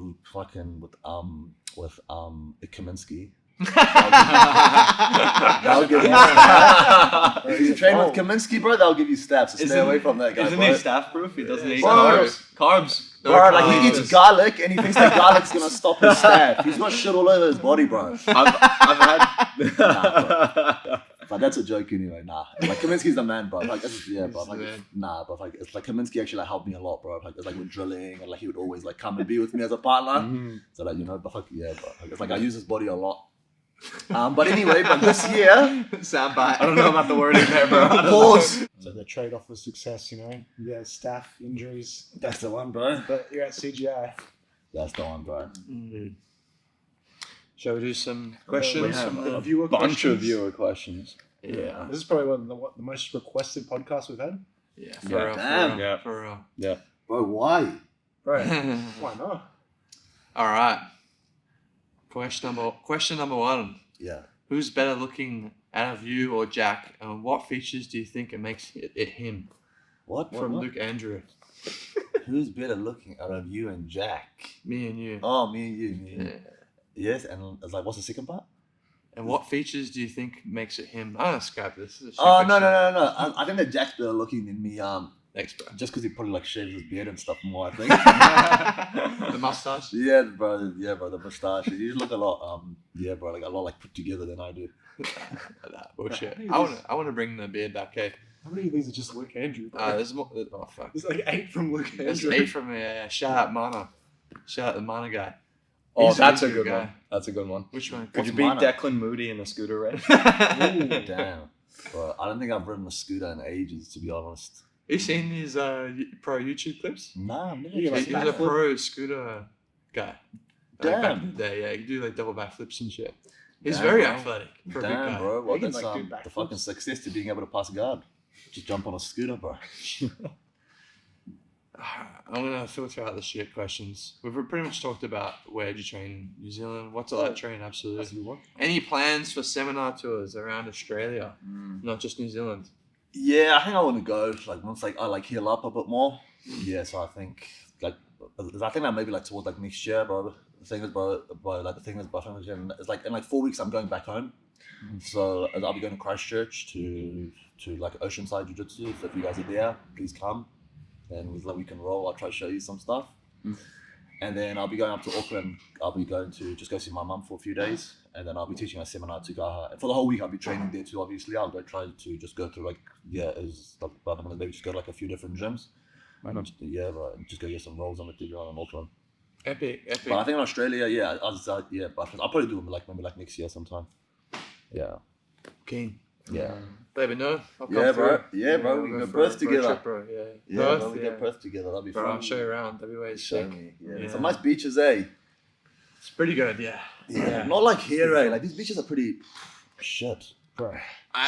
[SPEAKER 2] Kaminsky. That'll give you if you train with Kaminsky, bro, that'll give you staph. So stay away from that guy.
[SPEAKER 4] Isn't he staph proof? He doesn't eat
[SPEAKER 2] carbs.
[SPEAKER 4] Carbs.
[SPEAKER 2] Bro, like he eats garlic and he thinks that garlic's gonna stop his staph. He's got shit all over his body, bro.
[SPEAKER 4] I've had.
[SPEAKER 2] Bro. But that's a joke anyway. Nah, like Kaminsky's the man, bro. Like but like it's like Kaminsky actually like helped me a lot, bro. Like it's like with drilling and like he would always like come and be with me as a partner. So like but bro. It's like I use his body a lot. But anyway, this year,
[SPEAKER 1] soundbite.
[SPEAKER 4] I don't know about the wording there, bro.
[SPEAKER 2] Pause.
[SPEAKER 5] So the trade-off was success, yeah, staph, injuries.
[SPEAKER 2] That's the one, bro.
[SPEAKER 5] But you're at CGI.
[SPEAKER 2] That's the one, bro.
[SPEAKER 1] Shall we do some questions?
[SPEAKER 4] We have
[SPEAKER 5] Some
[SPEAKER 4] a
[SPEAKER 5] viewer
[SPEAKER 4] bunch
[SPEAKER 5] questions.
[SPEAKER 4] of viewer questions.
[SPEAKER 1] Yeah.
[SPEAKER 5] This is probably one of the most requested podcasts we've had.
[SPEAKER 1] Yeah. For real.
[SPEAKER 4] Yeah.
[SPEAKER 2] Bro, why?
[SPEAKER 5] Right. Why not?
[SPEAKER 1] All right. Question number 1.
[SPEAKER 2] Yeah.
[SPEAKER 1] Who's better looking out of you or Jack? And what features do you think it makes it him?
[SPEAKER 2] What?
[SPEAKER 1] From Luke Andrew.
[SPEAKER 2] Who's better looking out of you and Jack?
[SPEAKER 1] Me and you.
[SPEAKER 2] Oh, me and you.
[SPEAKER 1] Yeah.
[SPEAKER 2] Yes, and it's like, what's the second part?
[SPEAKER 1] And what features do you think makes it him? I'm gonna scrap this. This is a shit
[SPEAKER 2] Oh, no.
[SPEAKER 1] question.
[SPEAKER 2] I think that Jack's better looking than me.
[SPEAKER 1] Thanks, bro.
[SPEAKER 2] Just because he probably like shaves his beard and stuff more, I think.
[SPEAKER 1] The mustache.
[SPEAKER 2] Yeah, bro, the mustache. You look a lot, bro, like a lot like put together than I do.
[SPEAKER 1] Nah, bullshit. I want to bring the beard back. Okay.
[SPEAKER 5] How many of these are just Luke Andrew? Bro?
[SPEAKER 1] There's more. Oh fuck.
[SPEAKER 5] There's like 8 from Luke
[SPEAKER 1] There's
[SPEAKER 5] Andrew.
[SPEAKER 1] 8 from shout out Mana. Shout out the Mana guy.
[SPEAKER 4] Oh,
[SPEAKER 1] He's
[SPEAKER 4] that's a
[SPEAKER 1] good
[SPEAKER 4] good
[SPEAKER 1] guy.
[SPEAKER 4] one. That's a good one.
[SPEAKER 1] Which one?
[SPEAKER 4] Could you
[SPEAKER 2] What's
[SPEAKER 4] beat
[SPEAKER 2] mine?
[SPEAKER 4] Declan Moody in a scooter race?
[SPEAKER 2] Damn. Bro, I don't think I've ridden a scooter in ages, to be honest.
[SPEAKER 1] You seen his pro YouTube clips?
[SPEAKER 2] Nah, I've never
[SPEAKER 5] Yeah, like
[SPEAKER 1] He was a pro scooter guy.
[SPEAKER 2] Damn.
[SPEAKER 1] Back in the day, yeah, he could do like double backflips and shit. He's
[SPEAKER 2] Damn,
[SPEAKER 1] very
[SPEAKER 2] bro.
[SPEAKER 1] athletic for a big
[SPEAKER 2] Damn,
[SPEAKER 1] guy.
[SPEAKER 2] bro. Well,
[SPEAKER 5] He can,
[SPEAKER 2] that's
[SPEAKER 5] like, do
[SPEAKER 2] the
[SPEAKER 5] backflips.
[SPEAKER 2] fucking success to being able to pass guard. Just jump on a scooter, bro.
[SPEAKER 1] I'm gonna filter out the shit questions. We've pretty much talked about where did you train in New Zealand? What's it like training? Absolutely. Any plans for seminar tours around Australia, not just New Zealand?
[SPEAKER 2] Yeah, I think I want to go like once like I like heal up a bit more. Yeah, so I think that maybe like towards like next year, bro. The thing is, bro, it's like in like 4 weeks I'm going back home. So I'll be going to Christchurch to like Oceanside Jiu-Jitsu. So if you guys are there, please come. And we can roll. I'll try to show you some stuff. And then I'll be going up to Auckland. I'll be going to just go see my mum for a few days. And then I'll be teaching a seminar to Gaha. And for the whole week, I'll be training there too, obviously. I'll go try to just go to maybe just go to like a few different gyms. Yeah, bro. Just go get some rolls on the TV on Ultron.
[SPEAKER 1] Epic.
[SPEAKER 2] But I think in Australia, yeah, but I'll probably do it maybe next year sometime. Yeah.
[SPEAKER 1] Keen.
[SPEAKER 2] Yeah.
[SPEAKER 1] Let me know. I'll come
[SPEAKER 2] Yeah, bro.
[SPEAKER 1] through.
[SPEAKER 2] Yeah, bro. We
[SPEAKER 1] we'll
[SPEAKER 2] go
[SPEAKER 1] for a
[SPEAKER 2] Perth together.
[SPEAKER 1] trip, bro. Yeah.
[SPEAKER 2] Yeah,
[SPEAKER 1] Perth,
[SPEAKER 2] bro, we get Perth together. That'll be
[SPEAKER 1] Bro,
[SPEAKER 2] fun.
[SPEAKER 1] I'll show you around. WA is
[SPEAKER 2] Show
[SPEAKER 1] sick.
[SPEAKER 2] me. Yeah.
[SPEAKER 1] Yeah.
[SPEAKER 2] Some nice beaches, eh?
[SPEAKER 1] It's pretty good, yeah.
[SPEAKER 2] Yeah. Not like here, eh? Like these beaches are pretty shit. Bro.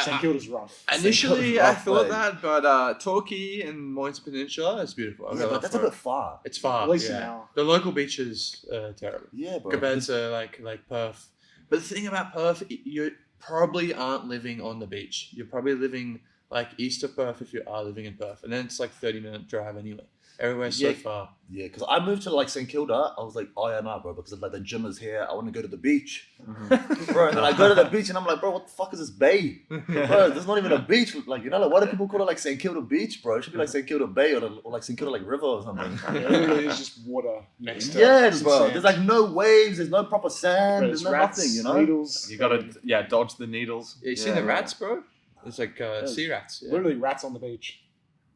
[SPEAKER 5] St Kilda's rough.
[SPEAKER 1] Initially,
[SPEAKER 2] St. Kilda's
[SPEAKER 1] I
[SPEAKER 2] rough,
[SPEAKER 1] thought
[SPEAKER 2] mate.
[SPEAKER 1] that, but Torquay and Moynes Peninsula is beautiful. I'll
[SPEAKER 2] Yeah,
[SPEAKER 1] go
[SPEAKER 2] but
[SPEAKER 1] up
[SPEAKER 2] that's a
[SPEAKER 1] for it.
[SPEAKER 2] bit far.
[SPEAKER 1] It's far.
[SPEAKER 5] At least
[SPEAKER 1] yeah.
[SPEAKER 5] an hour.
[SPEAKER 1] The local beaches are terrible
[SPEAKER 2] Yeah, bro.
[SPEAKER 1] compared to like Perth. But the thing about Perth, you probably aren't living on the beach. You're probably living like east of Perth if you are living in Perth, and then it's like 30-minute drive anyway. Everywhere's so
[SPEAKER 2] Yeah.
[SPEAKER 1] far.
[SPEAKER 2] Yeah, because I moved to like St Kilda. I was like, oh yeah, nah, bro, because like the gym is here. I want to go to the beach, bro. And then I go to the beach and I'm like, bro, what the fuck is this bay, bro? There's not even a beach. Like you know, like why do people call it like St Kilda Beach, bro? It should be like St Kilda Bay or like St Kilda like River or something.
[SPEAKER 5] Literally, it's just water next to
[SPEAKER 2] Yes,
[SPEAKER 5] some
[SPEAKER 2] bro.
[SPEAKER 5] sand.
[SPEAKER 2] There's like no waves. There's no proper sand.
[SPEAKER 5] But
[SPEAKER 2] There's
[SPEAKER 5] it's
[SPEAKER 2] no
[SPEAKER 5] rats,
[SPEAKER 2] nothing. You know.
[SPEAKER 5] needles.
[SPEAKER 4] You gotta dodge the needles.
[SPEAKER 1] You seen
[SPEAKER 2] Yeah,
[SPEAKER 1] the
[SPEAKER 2] yeah.
[SPEAKER 1] rats, bro? It's like sea rats. Yeah.
[SPEAKER 5] Literally rats on the beach.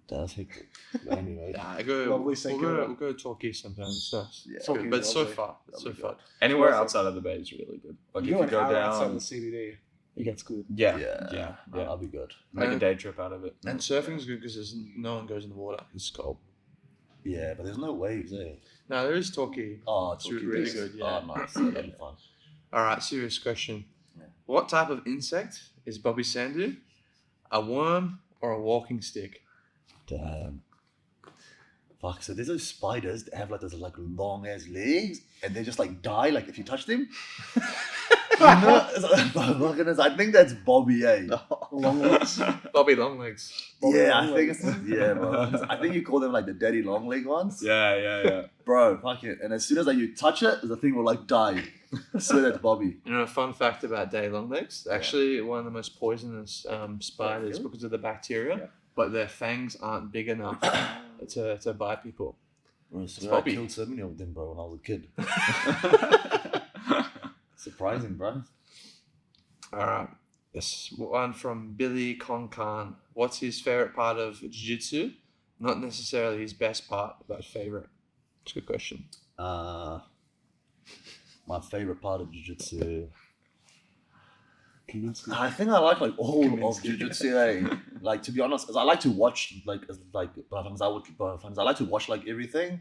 [SPEAKER 2] That's hectic. Anyway.
[SPEAKER 1] Yeah, I go.
[SPEAKER 5] Lovely St. Kilda.
[SPEAKER 1] We'll go to Torquay sometimes. It's nice.
[SPEAKER 2] Yeah.
[SPEAKER 1] It's good,
[SPEAKER 5] Torquay's
[SPEAKER 1] but it's so
[SPEAKER 5] lovely.
[SPEAKER 1] far. It's so
[SPEAKER 2] Lovely.
[SPEAKER 1] far.
[SPEAKER 4] Anywhere
[SPEAKER 5] Perfect.
[SPEAKER 4] outside of the bay is really good. Like
[SPEAKER 5] You
[SPEAKER 4] if
[SPEAKER 5] go
[SPEAKER 4] you
[SPEAKER 5] an
[SPEAKER 4] go
[SPEAKER 5] hour outside of
[SPEAKER 4] down,
[SPEAKER 5] the CBD, it gets good.
[SPEAKER 4] yeah,
[SPEAKER 2] Yeah.
[SPEAKER 4] yeah.
[SPEAKER 2] That'll be good.
[SPEAKER 4] Make a
[SPEAKER 1] And-
[SPEAKER 4] day trip out of it.
[SPEAKER 1] And surfing's good because no one goes in the water. It's cold.
[SPEAKER 2] Yeah, but there's no waves, eh?
[SPEAKER 1] No, there is Torquay.
[SPEAKER 2] Oh,
[SPEAKER 1] It's
[SPEAKER 2] Torquay
[SPEAKER 1] really
[SPEAKER 2] Beach.
[SPEAKER 1] good, yeah.
[SPEAKER 2] Oh, nice. That'll be fun.
[SPEAKER 1] All right, serious question.
[SPEAKER 2] Yeah.
[SPEAKER 1] What type of insect is Bobby Sandu? A worm or a walking stick?
[SPEAKER 2] Damn. Fuck, so there's those spiders that have like those like long ass legs and they just like die like if you touch them. You know, I think that's Bobby, eh?
[SPEAKER 5] Long legs.
[SPEAKER 1] Bobby Longlegs.
[SPEAKER 5] Bobby
[SPEAKER 2] Yeah, I
[SPEAKER 5] long
[SPEAKER 2] think
[SPEAKER 5] legs.
[SPEAKER 2] it's, yeah, bro. I think you call them like the daddy long leg ones.
[SPEAKER 4] Yeah.
[SPEAKER 2] Bro, fuck it. And as soon as like, you touch it, the thing will like die. I swear that's Bobby.
[SPEAKER 1] You know, a fun fact about day longlegs. Actually, one of the most poisonous spiders
[SPEAKER 2] really?
[SPEAKER 1] because of the bacteria,
[SPEAKER 2] Yeah.
[SPEAKER 1] but their fangs aren't big enough to bite people.
[SPEAKER 2] Bro, I swear
[SPEAKER 1] Bobby.
[SPEAKER 2] I killed so many of them, bro, when I was a kid. Surprising, bro.
[SPEAKER 1] All right. This one from Billy Konkan. What's his favorite part of jiu-jitsu? Not necessarily his best part, but favorite. It's a good question.
[SPEAKER 2] My favorite part of jiu-jitsu. I think I like all of jiu-jitsu. Eh? Like to be honest, I like to watch I like to watch like everything,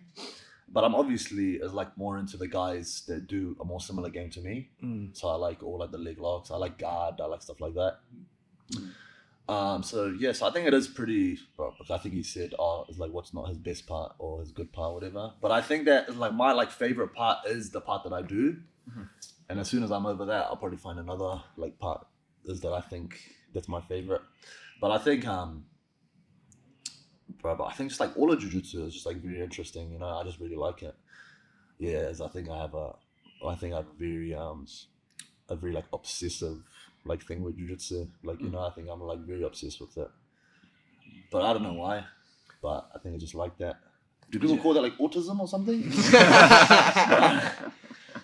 [SPEAKER 2] but I'm obviously more into the guys that do a more similar game to me. So I like all like the leg locks. I like guard. I like stuff like that. So yes, I think it is pretty. Because I think he said, it's like what's not his best part or his good part, whatever. But I think that like my like favorite part is the part that I do. And as soon as I'm over that, I'll probably find another like part is that I think that's my favorite. But I think but I think just like all of jiu-jitsu is just like very interesting. You know, I just really like it. Yeah, I think I have a very like obsessive like thing with jiu-jitsu. Like you know, I think I'm like very obsessed with it. But I don't know why. But I think I just like that. Do people call that like autism or something?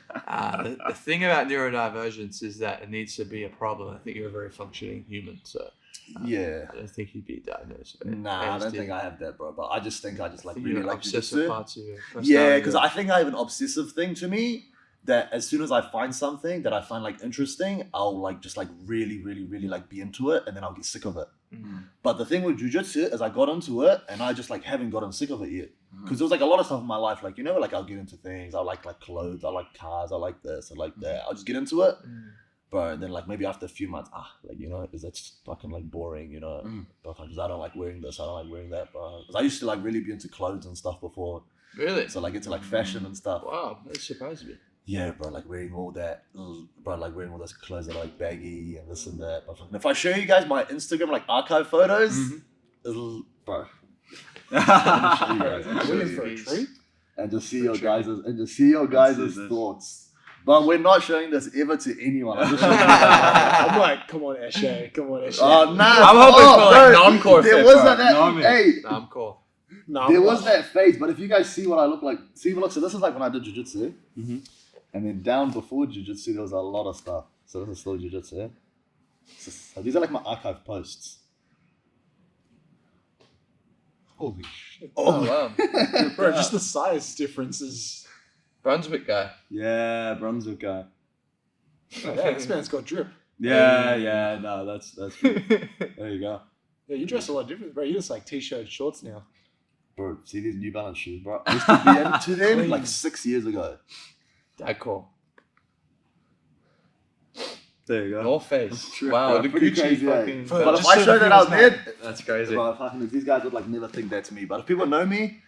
[SPEAKER 1] The thing about neurodivergence is that it needs to be a problem. I think you're a very functioning human, so
[SPEAKER 2] Yeah.
[SPEAKER 1] I don't think you'd be diagnosed with it.
[SPEAKER 2] Nah, I don't think I have that, bro. But I just think I just like
[SPEAKER 1] think
[SPEAKER 2] really
[SPEAKER 1] you're
[SPEAKER 2] like
[SPEAKER 1] obsessive
[SPEAKER 2] jiu-jitsu.
[SPEAKER 1] parts of your
[SPEAKER 2] Yeah,
[SPEAKER 1] personality.
[SPEAKER 2] because I think I have an obsessive thing to me that as soon as I find something that I find like interesting, I'll like just like really, really, really like be into it, and then I'll get sick of it. But the thing with jiu-jitsu is I got into it and I just like haven't gotten sick of it yet. Because there was like a lot of stuff in my life, like, you know, like I'll get into things. I like clothes, I like cars, I like this, I like that. I'll just get into it. But then like maybe after a few months, like, you know, is that's fucking like boring, you know? Because I don't like wearing this, I don't like wearing that. Because I used to like really be into clothes and stuff before.
[SPEAKER 1] Really?
[SPEAKER 2] So like into like fashion and stuff.
[SPEAKER 1] Wow, that surprised me.
[SPEAKER 2] Yeah, bro, like wearing all that, bro, like wearing all those clothes that are like baggy and this and that. But if I show you guys my Instagram like archive photos, it'll, bro. I'll show you guys. I'll show
[SPEAKER 5] Waiting
[SPEAKER 2] you.
[SPEAKER 5] for a treat.
[SPEAKER 2] And just see your guys' thoughts. But we're not showing this ever to anyone. I'm just showing you guys.
[SPEAKER 5] I'm like, come on, Eshe. Come on, Eshe.
[SPEAKER 2] Oh, nah.
[SPEAKER 4] I'm hoping for like
[SPEAKER 2] bro,
[SPEAKER 4] non-core
[SPEAKER 2] there
[SPEAKER 4] fit,
[SPEAKER 2] was
[SPEAKER 4] bro.
[SPEAKER 2] that,
[SPEAKER 4] Know what I mean?
[SPEAKER 2] hey,
[SPEAKER 1] Nah, I'm cool.
[SPEAKER 5] No,
[SPEAKER 2] there
[SPEAKER 5] I'm
[SPEAKER 2] was
[SPEAKER 5] not.
[SPEAKER 2] that phase, but if you guys see what I look like, look, so this is like when I did jiu-jitsu. And then down before jiu-jitsu, there was a lot of stuff. So this is still jiu-jitsu, yeah? So these are like my archive posts.
[SPEAKER 5] Holy shit.
[SPEAKER 1] Oh, wow.
[SPEAKER 5] Bro, just the size difference is...
[SPEAKER 1] Brunswick guy.
[SPEAKER 4] Yeah, Brunswick guy.
[SPEAKER 5] Oh, yeah, this man's got drip.
[SPEAKER 4] Yeah, no, that's good. There you go.
[SPEAKER 5] Yeah, you dress a lot different, bro. You just like t-shirt shorts now.
[SPEAKER 2] Bro, see these New Balance shoes, bro. I used to be into them
[SPEAKER 5] Clean.
[SPEAKER 2] like 6 years ago.
[SPEAKER 1] That cool.
[SPEAKER 4] There you go.
[SPEAKER 1] North Face.
[SPEAKER 2] True,
[SPEAKER 1] Wow,
[SPEAKER 2] bro.
[SPEAKER 1] the
[SPEAKER 2] Pretty
[SPEAKER 1] Gucci
[SPEAKER 2] crazy, eh?
[SPEAKER 1] fucking...
[SPEAKER 5] For-
[SPEAKER 2] But if
[SPEAKER 5] just
[SPEAKER 2] I
[SPEAKER 5] so
[SPEAKER 2] show
[SPEAKER 5] the
[SPEAKER 2] that out
[SPEAKER 5] viewers
[SPEAKER 2] there,
[SPEAKER 1] That's crazy.
[SPEAKER 2] bro, fucking, these guys would like never think that to me. But if people know me,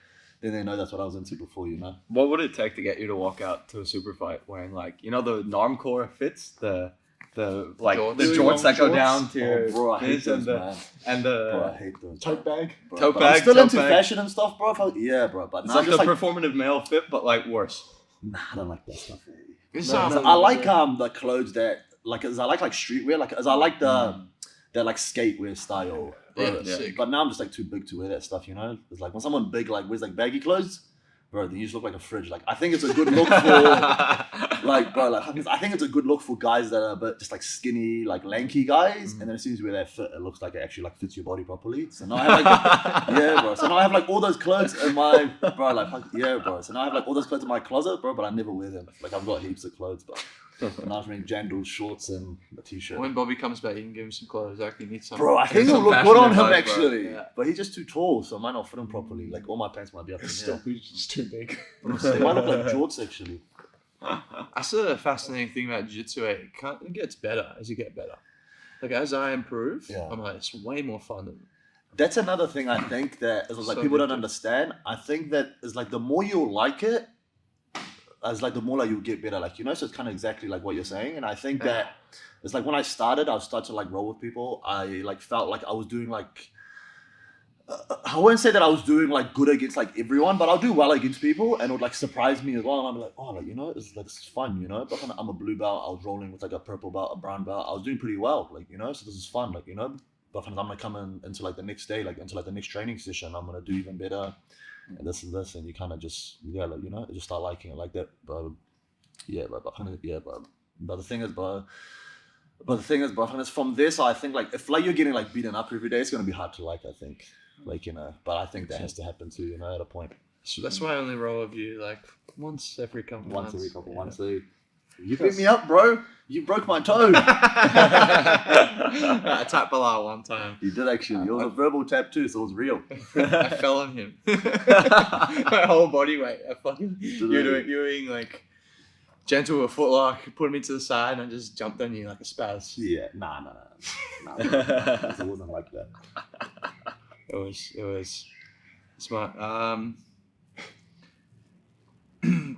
[SPEAKER 2] then they know that's what I was into before, you know?
[SPEAKER 4] What would it take to get you to walk out to a super fight wearing like, you know, the normcore fits, the like
[SPEAKER 1] Jorts.
[SPEAKER 4] the
[SPEAKER 5] Really
[SPEAKER 4] jorts
[SPEAKER 5] long
[SPEAKER 4] that go
[SPEAKER 5] jorts?
[SPEAKER 4] down to your
[SPEAKER 2] Oh, bro, I hate
[SPEAKER 4] knees
[SPEAKER 2] those, man.
[SPEAKER 4] and
[SPEAKER 2] Bro, I
[SPEAKER 4] the
[SPEAKER 2] hate those.
[SPEAKER 5] Tote bag.
[SPEAKER 2] Bro.
[SPEAKER 4] Tote
[SPEAKER 2] But I'm
[SPEAKER 4] bag,
[SPEAKER 2] still
[SPEAKER 4] tote
[SPEAKER 2] into
[SPEAKER 4] bag.
[SPEAKER 2] fashion and stuff, bro. Yeah, bro. But
[SPEAKER 4] it's
[SPEAKER 2] now
[SPEAKER 4] like
[SPEAKER 2] just
[SPEAKER 4] the
[SPEAKER 2] like,
[SPEAKER 4] performative male fit, but like worse.
[SPEAKER 2] nah, I don't like that stuff. Eh.
[SPEAKER 1] This
[SPEAKER 2] No,
[SPEAKER 1] is
[SPEAKER 2] I like the clothes that like as I like streetwear, like as I like the that like skatewear style.
[SPEAKER 1] Yeah,
[SPEAKER 2] Bro.
[SPEAKER 1] sick.
[SPEAKER 2] But now I'm just like too big to wear that stuff, you know? It's like when someone big like wears like baggy clothes, bro, then you just look like a fridge. Like I think it's a good look for like bro, like I think it's a good look for guys that are a bit just like skinny, like lanky guys. And then as soon as you wear that fit, it looks like it actually like fits your body properly. So now I have like yeah, bro. So now I have like all those clothes in my bro, like yeah, bro. So now I have like all those clothes in my closet, bro, but I never wear them. Like I've got heaps of clothes, but now I'm wearing Jandal shorts and a t-shirt.
[SPEAKER 1] When Bobby comes back, you can give him some clothes. I actually need some.
[SPEAKER 2] Bro, I think
[SPEAKER 1] some
[SPEAKER 2] it'll look
[SPEAKER 1] fashion
[SPEAKER 2] good on him
[SPEAKER 1] advice, bro.
[SPEAKER 2] actually.
[SPEAKER 1] Yeah.
[SPEAKER 2] But he's just too tall, so it might not fit him properly. Like all my pants might be up in
[SPEAKER 5] Still,
[SPEAKER 2] there.
[SPEAKER 5] he's just too big.
[SPEAKER 2] It might look like jorts actually.
[SPEAKER 1] That's the fascinating thing about jiu-jitsu. It gets better as you get better. Like as I improve,
[SPEAKER 2] Yeah.
[SPEAKER 1] I'm like, it's way more fun. Than,
[SPEAKER 2] That's another thing I think that is like
[SPEAKER 1] So
[SPEAKER 2] people don't
[SPEAKER 1] addictive.
[SPEAKER 2] understand. I think that is like the more you like it, as like the more like you get better. Like, you know, so it's kind of exactly like what you're saying. And I think that it's like when I started to like roll with people, I like felt like I was doing like I wouldn't say that I was doing like good against like everyone, but I'll do well against people and it would like surprise me as well. And I'm like, oh, like, you know, it's like it's fun, you know. But I'm a blue belt. I was rolling with like a purple belt, a brown belt. I was doing pretty well, like, you know. So this is fun, like, you know. But I'm gonna come into like the next day, like into like the next training session. I'm gonna do even better, and this, and you kind of just like, you know, just start liking it like that. But yeah, but the thing is, but it's from this. I think like if like you're getting like beaten up every day, it's gonna be hard to like. I think, like, you know, but I think that has to happen too, you know, at a point.
[SPEAKER 1] so that's why I only roll with you like once every couple
[SPEAKER 2] Once
[SPEAKER 1] months.
[SPEAKER 2] every couple months. So you beat me up, bro. You broke my toe.
[SPEAKER 1] I tapped Belal one time.
[SPEAKER 2] You did actually. It was a verbal tap too, so it was real.
[SPEAKER 1] I fell on him. My whole body weight. I fucking you're doing like gentle with Footlock, put him into the side, and I just jumped on you like a spaz.
[SPEAKER 2] Yeah, nah. It wasn't like that.
[SPEAKER 1] It was smart.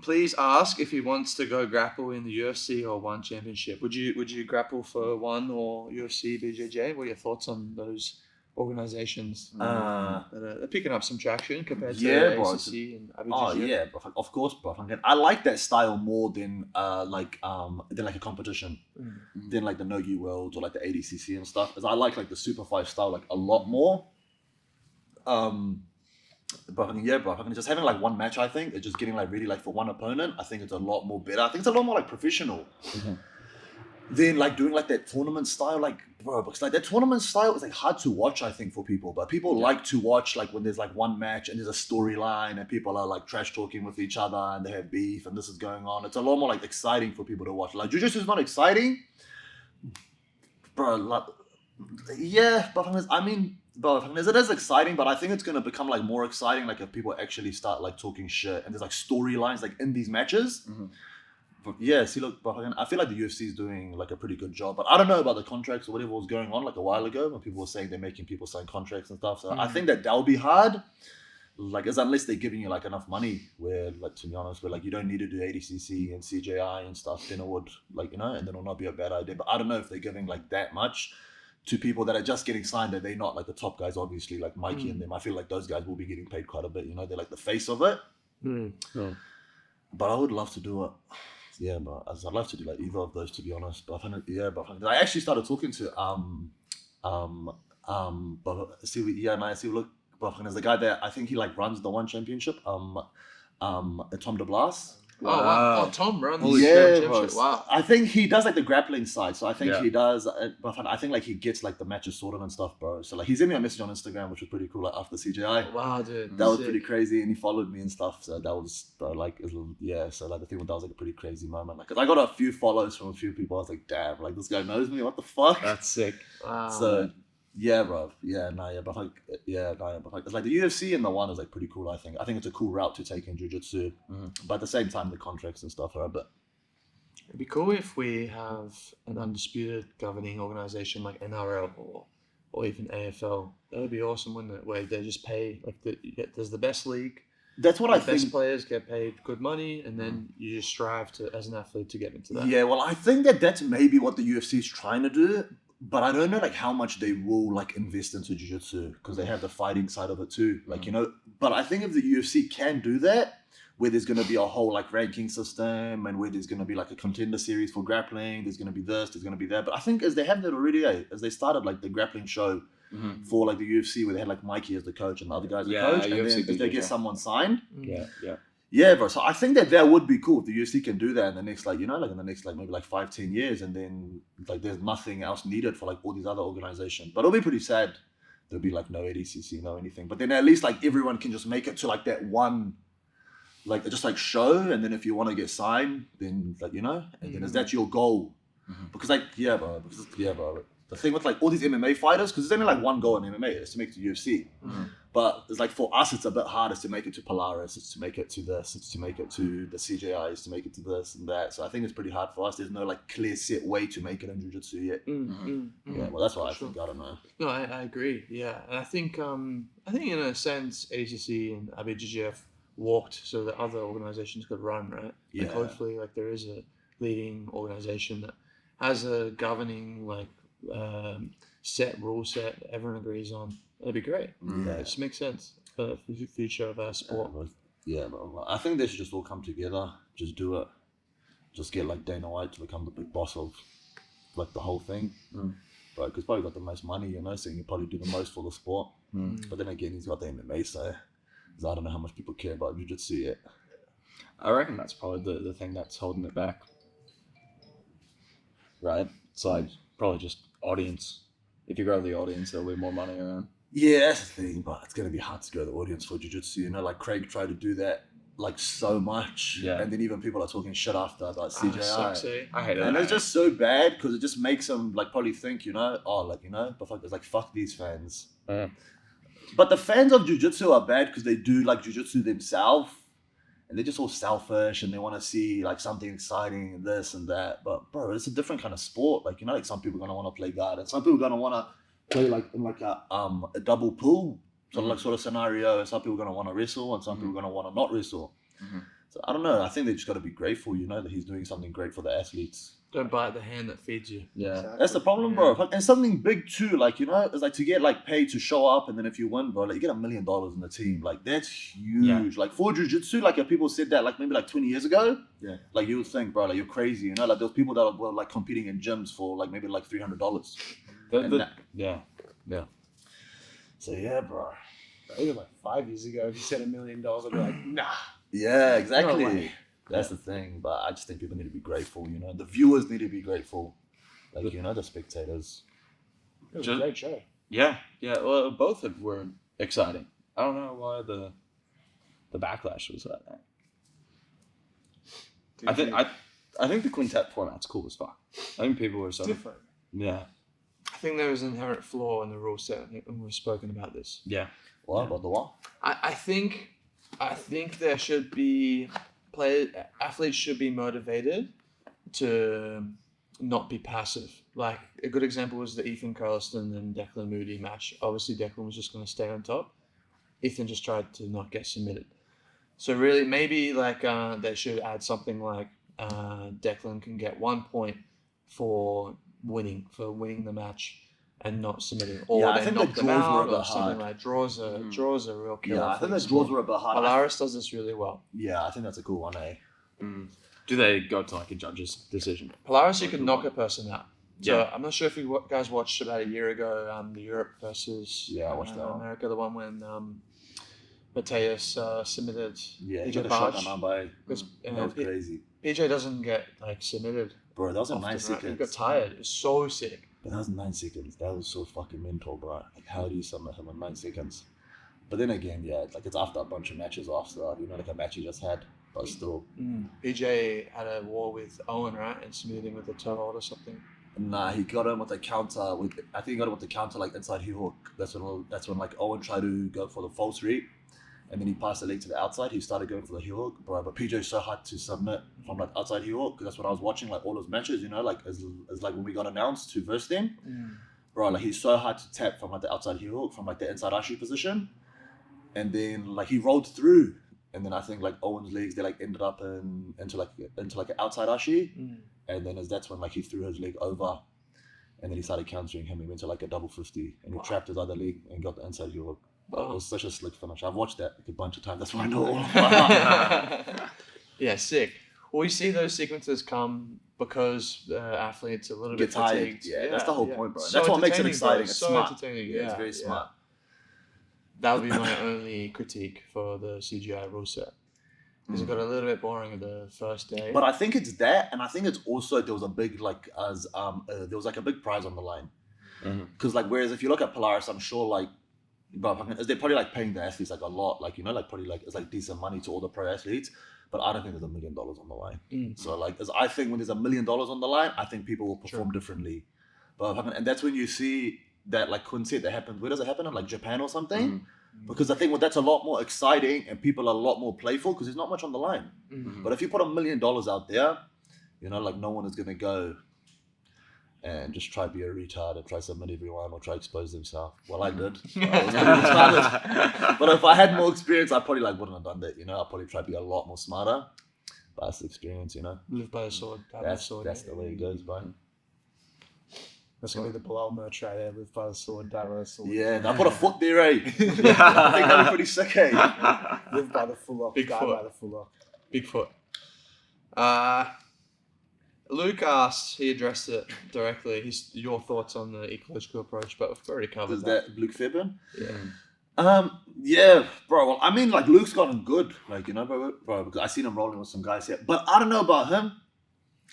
[SPEAKER 1] Please ask if he wants to go grapple in the UFC or One Championship. Would you grapple for One or UFC BJJ? What are your thoughts on those organizations? They're picking up some traction compared to
[SPEAKER 2] bro.
[SPEAKER 1] ACC and IBJJ.
[SPEAKER 2] Oh yeah, bro. Of course, bro. I like that style more than like a competition, than like the Nogi Worlds or like the ADCC and stuff. As I like the super fight style like a lot more. But just having like one match, I think, it's just getting like really like for one opponent. I think it's a lot more better. I think it's a lot more like professional than like doing like that tournament style, like bro. Because like that tournament style is like hard to watch, I think, for people. But people like to watch like when there's like one match and there's a storyline and people are like trash talking with each other and they have beef and this is going on. It's a lot more like exciting for people to watch. Like jiu-jitsu is not exciting, bro. Like, yeah, but I mean. But it is exciting, but I think it's gonna become like more exciting, like if people actually start like talking shit and there's like storylines like in these matches. But yeah, see, look, but I feel like the UFC is doing like a pretty good job. But I don't know about the contracts or whatever was going on like a while ago when people were saying they're making people sign contracts and stuff. So I think that'll be hard. Like, as unless they're giving you like enough money, where like to be honest, where like you don't need to do ADCC and CJI and stuff, then it would like, you know, and then it'll not be a bad idea. But I don't know if they're giving like that much to people that are just getting signed, that they're not like the top guys, obviously, like Mikey and them. I feel like those guys will be getting paid quite a bit, you know, they're like the face of it. But I would love to do it. Yeah, but I'd love to do like either of those, to be honest. But I actually started talking to look, but there's a guy that I think he like runs the One Championship, Tom DeBlas.
[SPEAKER 1] Oh, wow.
[SPEAKER 4] Wow.
[SPEAKER 1] Oh, Tom runs
[SPEAKER 2] Holy
[SPEAKER 1] the
[SPEAKER 2] yeah,
[SPEAKER 1] championship.
[SPEAKER 2] bro.
[SPEAKER 1] Wow.
[SPEAKER 2] I think he does like the grappling side, so I think
[SPEAKER 4] Yeah.
[SPEAKER 2] he does. But I think like he gets like the matches sorted and stuff, bro. So like he sent me a message on Instagram, which was pretty cool. Like after CJI,
[SPEAKER 1] Wow, dude.
[SPEAKER 2] that was
[SPEAKER 1] Sick.
[SPEAKER 2] pretty crazy, and he followed me and stuff. So that was like a little, yeah. So like I think that was like a pretty crazy moment. Like 'cause I got a few follows from a few people. I was like, damn, like this guy knows me. What the fuck?
[SPEAKER 4] That's sick.
[SPEAKER 1] Wow.
[SPEAKER 2] So yeah, bro. Yeah, but like it's like the UFC and the one is like pretty cool. I think it's a cool route to take in jiu-jitsu, but at the same time the contracts and stuff are a bit.
[SPEAKER 1] It'd be cool if we have an undisputed governing organization like NRL or even AFL. That would be awesome, wouldn't it? Where they just pay there's the best league.
[SPEAKER 2] That's what
[SPEAKER 1] The
[SPEAKER 2] I think.
[SPEAKER 1] best players get paid good money, and then you just strive to as an athlete to get into that.
[SPEAKER 2] Yeah, well, I think that's maybe what the UFC is trying to do, but I don't know like how much they will like invest into jiu-jitsu because they have the fighting side of it too. Like but I think if the UFC can do that, where there's going to be a whole like ranking system and where there's going to be like a contender series for grappling, there's going to be this, there's going to be that. But I think as they have that already, as they started like the grappling show for like the UFC where they had like Mikey as the coach and the other guys as the coach, and
[SPEAKER 4] UFC
[SPEAKER 2] then if they get someone signed.
[SPEAKER 4] Yeah.
[SPEAKER 2] Yeah, bro. So I think that would be cool if the UFC can do that in the next, like, like in the next, like maybe like 5-10 years, and then like there's nothing else needed for like all these other organizations. But it'll be pretty sad. There'll be like no ADCC, no anything. But then at least like everyone can just make it to like that one, like just like show, and then if you want to get signed, then like and then is that your goal? Because like bro. The thing with like all these MMA fighters, because there's only like one goal in MMA, is to make it to UFC. But it's like for us, it's a bit harder to make it to Polaris, it's to make it to this, it's to make it to the CJI, it's to make it to this and that. So I think it's pretty hard for us. There's no like clear set way to make it in jiu-jitsu yet. Yeah, well that's what I think. I don't know.
[SPEAKER 1] No, I agree. Yeah, and I think in a sense ACC and IBJJF walked so that other organizations could run, right?
[SPEAKER 2] Yeah.
[SPEAKER 1] Like hopefully like there is a leading organization that has a governing like rule set that everyone agrees on. That'd be great.
[SPEAKER 2] Yeah.
[SPEAKER 1] It just makes sense for the future of our sport.
[SPEAKER 2] Yeah, bro. I think they should just all come together, just do it. Just get like Dana White to become the big boss of like the whole thing. But because probably got the most money, so he can probably do the most for the sport. But then again, he's got the MMA, so I don't know how much people care about jiu-jitsu yet.
[SPEAKER 4] I reckon that's probably the thing that's holding it back. Right? It's like probably just audience. If you grow the audience, there'll be more money around.
[SPEAKER 2] Yeah, that's the thing, but it's going to be hard to grow the audience for jiu-jitsu. Like Craig tried to do that like so much.
[SPEAKER 4] Yeah.
[SPEAKER 2] And then even people are talking shit after about CJI.
[SPEAKER 1] Sucks, eh?
[SPEAKER 4] I hate it.
[SPEAKER 2] And it's just so bad because it just makes them like probably think, but fuck, it's like fuck these fans. But the fans of jiu-jitsu are bad because they do like jiu-jitsu themselves. And they're just all selfish and they want to see like something exciting and this and that. But bro, it's a different kind of sport. Like, like some people are gonna want to play guard and some people are gonna want to play like in like a double pool sort of scenario. And some people are gonna want to wrestle and some people are gonna want to not wrestle. So I don't know. I think they just got to be grateful, that he's doing something great for the athletes.
[SPEAKER 1] Don't bite the hand that feeds you.
[SPEAKER 4] Yeah.
[SPEAKER 5] Exactly.
[SPEAKER 2] That's the problem, bro. And something big too, like, it's like to get like paid to show up, and then if you win, bro, like you get $1 million in the team. Like that's huge. Like for jiu-jitsu, like if people said that like maybe like 20 years ago, like you would think, bro, like you're crazy, like those people that were like competing in gyms for like maybe like $300.
[SPEAKER 4] Yeah.
[SPEAKER 2] So yeah, bro.
[SPEAKER 5] Even like 5 years ago, if you said $1 million, I'd be like, nah.
[SPEAKER 2] Yeah, exactly.
[SPEAKER 5] No way.
[SPEAKER 2] That's the thing. But I just think people need to be grateful, The viewers need to be grateful. Like, the spectators.
[SPEAKER 5] It was
[SPEAKER 4] Just-
[SPEAKER 5] a great show.
[SPEAKER 4] Yeah. Well, both were exciting. I don't know why the backlash was like that. I think the quintet format's cool as fuck. I think people were so
[SPEAKER 5] different.
[SPEAKER 4] Yeah.
[SPEAKER 1] I think there was an inherent flaw in the rule set, and we've spoken about this.
[SPEAKER 4] Yeah.
[SPEAKER 2] What about the what?
[SPEAKER 1] I think there should be athletes should be motivated to not be passive. Like a good example was the Ethan Carlston and Declan Moody match. Obviously Declan was just going to stay on top. Ethan just tried to not get submitted. So really maybe like they should add something like Declan can get 1 point for winning the match and not submitting, or
[SPEAKER 2] I
[SPEAKER 1] they
[SPEAKER 2] think
[SPEAKER 1] knock
[SPEAKER 2] the
[SPEAKER 1] them
[SPEAKER 2] draws were
[SPEAKER 1] out,
[SPEAKER 2] a bit
[SPEAKER 1] or something
[SPEAKER 2] hard.
[SPEAKER 1] like draws are real killer.
[SPEAKER 2] Yeah, I
[SPEAKER 1] for
[SPEAKER 2] think
[SPEAKER 1] the
[SPEAKER 2] the draws
[SPEAKER 1] sport.
[SPEAKER 2] were a bit hard.
[SPEAKER 1] Polaris does this really well.
[SPEAKER 2] Yeah, I think that's a cool one, eh?
[SPEAKER 4] Do they go to like a judge's decision?
[SPEAKER 1] Polaris, you can knock a person out. So
[SPEAKER 4] Yeah.
[SPEAKER 1] I'm not sure if you guys watched about a year ago the Europe versus
[SPEAKER 2] Yeah, I watched that one.
[SPEAKER 1] America, the one when Mateus submitted
[SPEAKER 2] Yeah, he
[SPEAKER 1] PJ
[SPEAKER 2] got a
[SPEAKER 1] Barge.
[SPEAKER 2] shotgun arm by.
[SPEAKER 1] Because,
[SPEAKER 2] That was crazy.
[SPEAKER 1] PJ doesn't get like submitted.
[SPEAKER 2] Bro, that was in
[SPEAKER 1] Often,
[SPEAKER 2] 9
[SPEAKER 1] right?
[SPEAKER 2] seconds.
[SPEAKER 1] He got tired. It was so sick.
[SPEAKER 2] But that was 9 seconds. That was so fucking mental, bro. Like, how do you submit him in 9 seconds? But then again, yeah, like it's after a bunch of matches after, like a match he just had. But still.
[SPEAKER 1] PJ had a war with Owen, right? And submitted him with a toe hold or something.
[SPEAKER 2] Nah, he got him with a counter. I think he got him with the counter, like inside heel hook. That's when like Owen tried to go for the false read. And then he passed the leg to the outside. He started going for the heel hook, bro. But PJ's so hard to submit from like outside heel hook because that's what I was watching like all those matches. You know, like as like when we got announced to verse them, bro. Like he's so hard to tap from like the outside heel hook from like the inside ashi position, and then like he rolled through, and then I think like Owen's legs they like ended up into like an outside ashi, and then that's when like he threw his leg over, and then he started countering him. He went to like a double 50, and he trapped his other leg and got the inside heel hook. But it was such a slick finish. I've watched that like a bunch of times. That's why I know all about.
[SPEAKER 1] Yeah, sick. Well, you see those sequences come because the athlete's a little
[SPEAKER 2] Get
[SPEAKER 1] bit
[SPEAKER 2] tired.
[SPEAKER 1] fatigued.
[SPEAKER 2] Yeah, that's the whole point, bro.
[SPEAKER 1] So
[SPEAKER 2] That's what makes it
[SPEAKER 1] entertaining, bro.
[SPEAKER 2] exciting. It's
[SPEAKER 1] so
[SPEAKER 2] smart.
[SPEAKER 1] entertaining.
[SPEAKER 2] Yeah, it's very smart.
[SPEAKER 1] That would be my only critique for the CGI rule set. Because it got a little bit boring the first day.
[SPEAKER 2] But I think it's that, and I think it's also there was a big like there was like a big prize on the line. Because like whereas if you look at Polaris, I'm sure like. But they're probably like paying the athletes like a lot, like you know, like probably like it's like decent money to all the pro athletes. But I don't think there's $1 million on the line. So like, as I think when there's $1 million on the line, I think people will perform differently. But and that's when you see that like Quinn said that happens. Where does it happen in like Japan or something? Because I think that's a lot more exciting and people are a lot more playful because there's not much on the line. But if you put $1 million out there, you know, like no one is gonna go and just try to be a retard and try to submit everyone or try to expose themselves. Well, I did. So I was pretty retarded. But if I had more experience, I probably like wouldn't have done that. You know, I'd probably try to be a lot more smarter. But that's the experience, you know.
[SPEAKER 1] Live by the sword.
[SPEAKER 2] That's the way it goes, bro.
[SPEAKER 5] That's going to be the Belal merch right there. Live by the sword, die by the sword.
[SPEAKER 2] Yeah, I put a foot there, eh? I think that'd be pretty sick, eh?
[SPEAKER 5] Live by the Footlock,
[SPEAKER 1] Big
[SPEAKER 5] die
[SPEAKER 1] foot.
[SPEAKER 5] by the Footlock.
[SPEAKER 1] Bigfoot. Luke asked, he addressed it directly. Your thoughts on the ecological approach, but we've already covered
[SPEAKER 2] Is
[SPEAKER 1] that.
[SPEAKER 2] that Luke Fairbairn?
[SPEAKER 1] Yeah.
[SPEAKER 2] Yeah, bro. Well, I mean, like Luke's gotten good, like you know, bro. Because I seen him rolling with some guys here, but I don't know about him,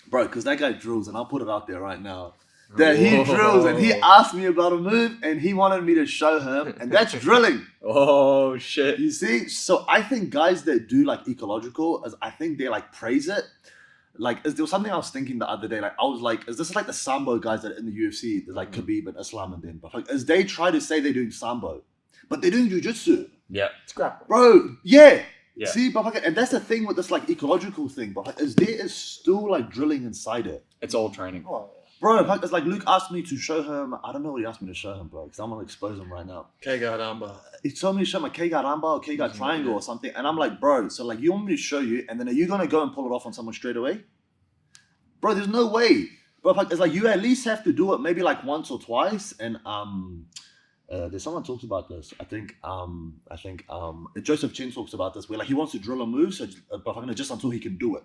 [SPEAKER 2] bro. Because that guy drills, and I'll put it out there right now that he drills, and he asked me about a move, and he wanted me to show him, and that's drilling.
[SPEAKER 4] Oh shit!
[SPEAKER 2] You see, so I think guys that do like ecological, I think they like praise it. Like, there was something I was thinking the other day. Like, I was like, is this like the Sambo guys that are in the UFC, like Khabib and Islam and then, but like, as they try to say they're doing Sambo, but they're doing jiu-jitsu.
[SPEAKER 4] Yeah.
[SPEAKER 5] It's grappling.
[SPEAKER 2] Bro, yeah.
[SPEAKER 4] Yeah.
[SPEAKER 2] See, but like, and that's the thing with this like ecological thing, but like, there is still like drilling inside it.
[SPEAKER 4] It's all training.
[SPEAKER 5] Oh,
[SPEAKER 2] Bro, like, it's like Luke asked me to show him, I don't know what he asked me to show him, bro, because I'm going to expose him right now.
[SPEAKER 1] K-guard armbar.
[SPEAKER 2] He told me to show him a K-guard armbar or K-guard triangle or something, and I'm like, bro, so like, you want me to show you, and then are you going to go and pull it off on someone straight away? Bro, there's no way. But like, it's like you at least have to do it maybe like once or twice. And there's someone talks about this. I think Joseph Chin talks about this where like he wants to drill a move, so but just until he can do it.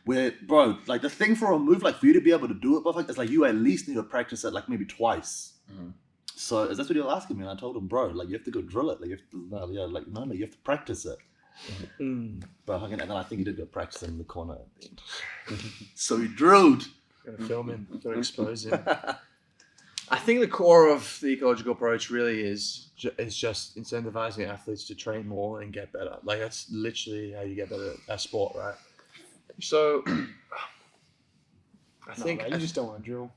[SPEAKER 2] Where bro, like the thing for a move, like for you to be able to do it, but like it's like you at least need to practice it like maybe twice. So that's what he was asking me, and I told him, bro, like you have to go drill it. Like you have to, you have to practice it. But and then I think he did go practice in the corner. So he drilled.
[SPEAKER 1] Gonna film him, gonna expose him. I think the core of the ecological approach really is just incentivizing athletes to train more and get better. Like that's literally how you get better at sport, right? So I think
[SPEAKER 5] you just don't want to drill.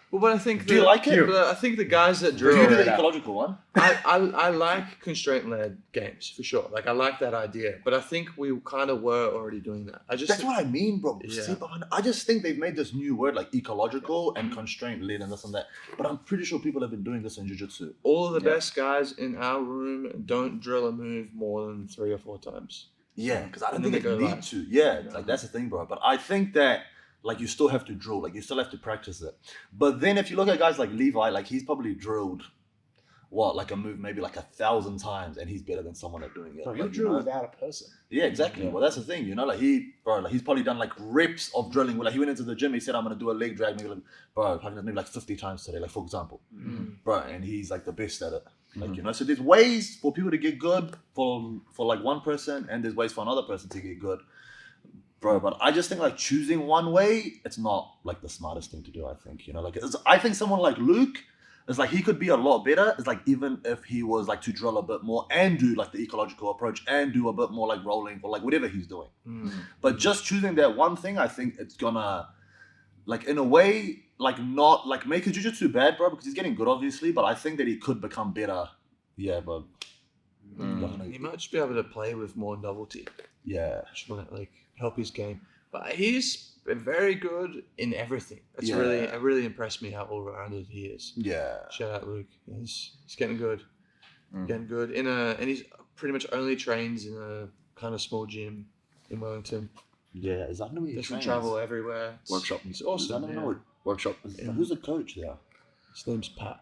[SPEAKER 1] Well, but I think
[SPEAKER 2] Do you like it?
[SPEAKER 1] But I think the guys that
[SPEAKER 2] Do
[SPEAKER 1] drill.
[SPEAKER 2] you do the ecological one?
[SPEAKER 1] I like constraint-led games for sure. Like I like that idea, but I think we kind of were already doing that.
[SPEAKER 2] That's what I mean, bro.
[SPEAKER 1] Yeah.
[SPEAKER 2] See, but I just think they've made this new word like ecological and constraint-led and this and that. But I'm pretty sure people have been doing this in jiu-jitsu.
[SPEAKER 1] All of the best guys in our room don't drill a move more than 3 or 4 times.
[SPEAKER 2] Yeah, because I don't
[SPEAKER 1] And then
[SPEAKER 2] think
[SPEAKER 1] they
[SPEAKER 2] they
[SPEAKER 1] go
[SPEAKER 2] need
[SPEAKER 1] live.
[SPEAKER 2] to. Yeah, like that's the thing, bro. But I think that like you still have to drill, like you still have to practice it. But then if you look at guys like Levi, like he's probably drilled like a move maybe like 1,000 times, and he's better than someone at doing it.
[SPEAKER 5] Bro, you
[SPEAKER 2] Like,
[SPEAKER 5] drill
[SPEAKER 2] know?
[SPEAKER 5] without a person.
[SPEAKER 2] Yeah, exactly. Well, that's the thing, like he's probably done like reps of drilling. Like he went into the gym, he said, I'm gonna do a leg drag maybe like 50 times today, like for example, bro, and he's like the best at it. Like, you know, so there's ways for people to get good for like one person, and there's ways for another person to get good. Bro, but I just think like choosing one way, it's not like the smartest thing to do, I think. You know, like I think someone like Luke, it's like he could be a lot better. It's like even if he was like to drill a bit more and do like the ecological approach and do a bit more like rolling or like whatever he's doing. But just choosing that one thing, I think it's gonna like in a way like not like make his jiu-jitsu bad, bro, because he's getting good obviously, but I think that he could become better. Yeah, but
[SPEAKER 1] He might just be able to play with more novelty.
[SPEAKER 2] yeah.
[SPEAKER 1] Which might like help his game. But he's been very good in everything. It's
[SPEAKER 2] Yeah.
[SPEAKER 1] it really impressed me how all-rounded he is.
[SPEAKER 2] Yeah.
[SPEAKER 1] Shout out Luke. He's getting good. Getting good. And he's pretty much only trains in a kind of small gym in Wellington.
[SPEAKER 2] Yeah, is that where he
[SPEAKER 1] Doesn't
[SPEAKER 2] trains?
[SPEAKER 1] travel everywhere.
[SPEAKER 2] Workshop.
[SPEAKER 1] He's awesome.
[SPEAKER 2] I don't know what workshop is.
[SPEAKER 1] Yeah.
[SPEAKER 2] Who's the coach there?
[SPEAKER 1] His name's Pat.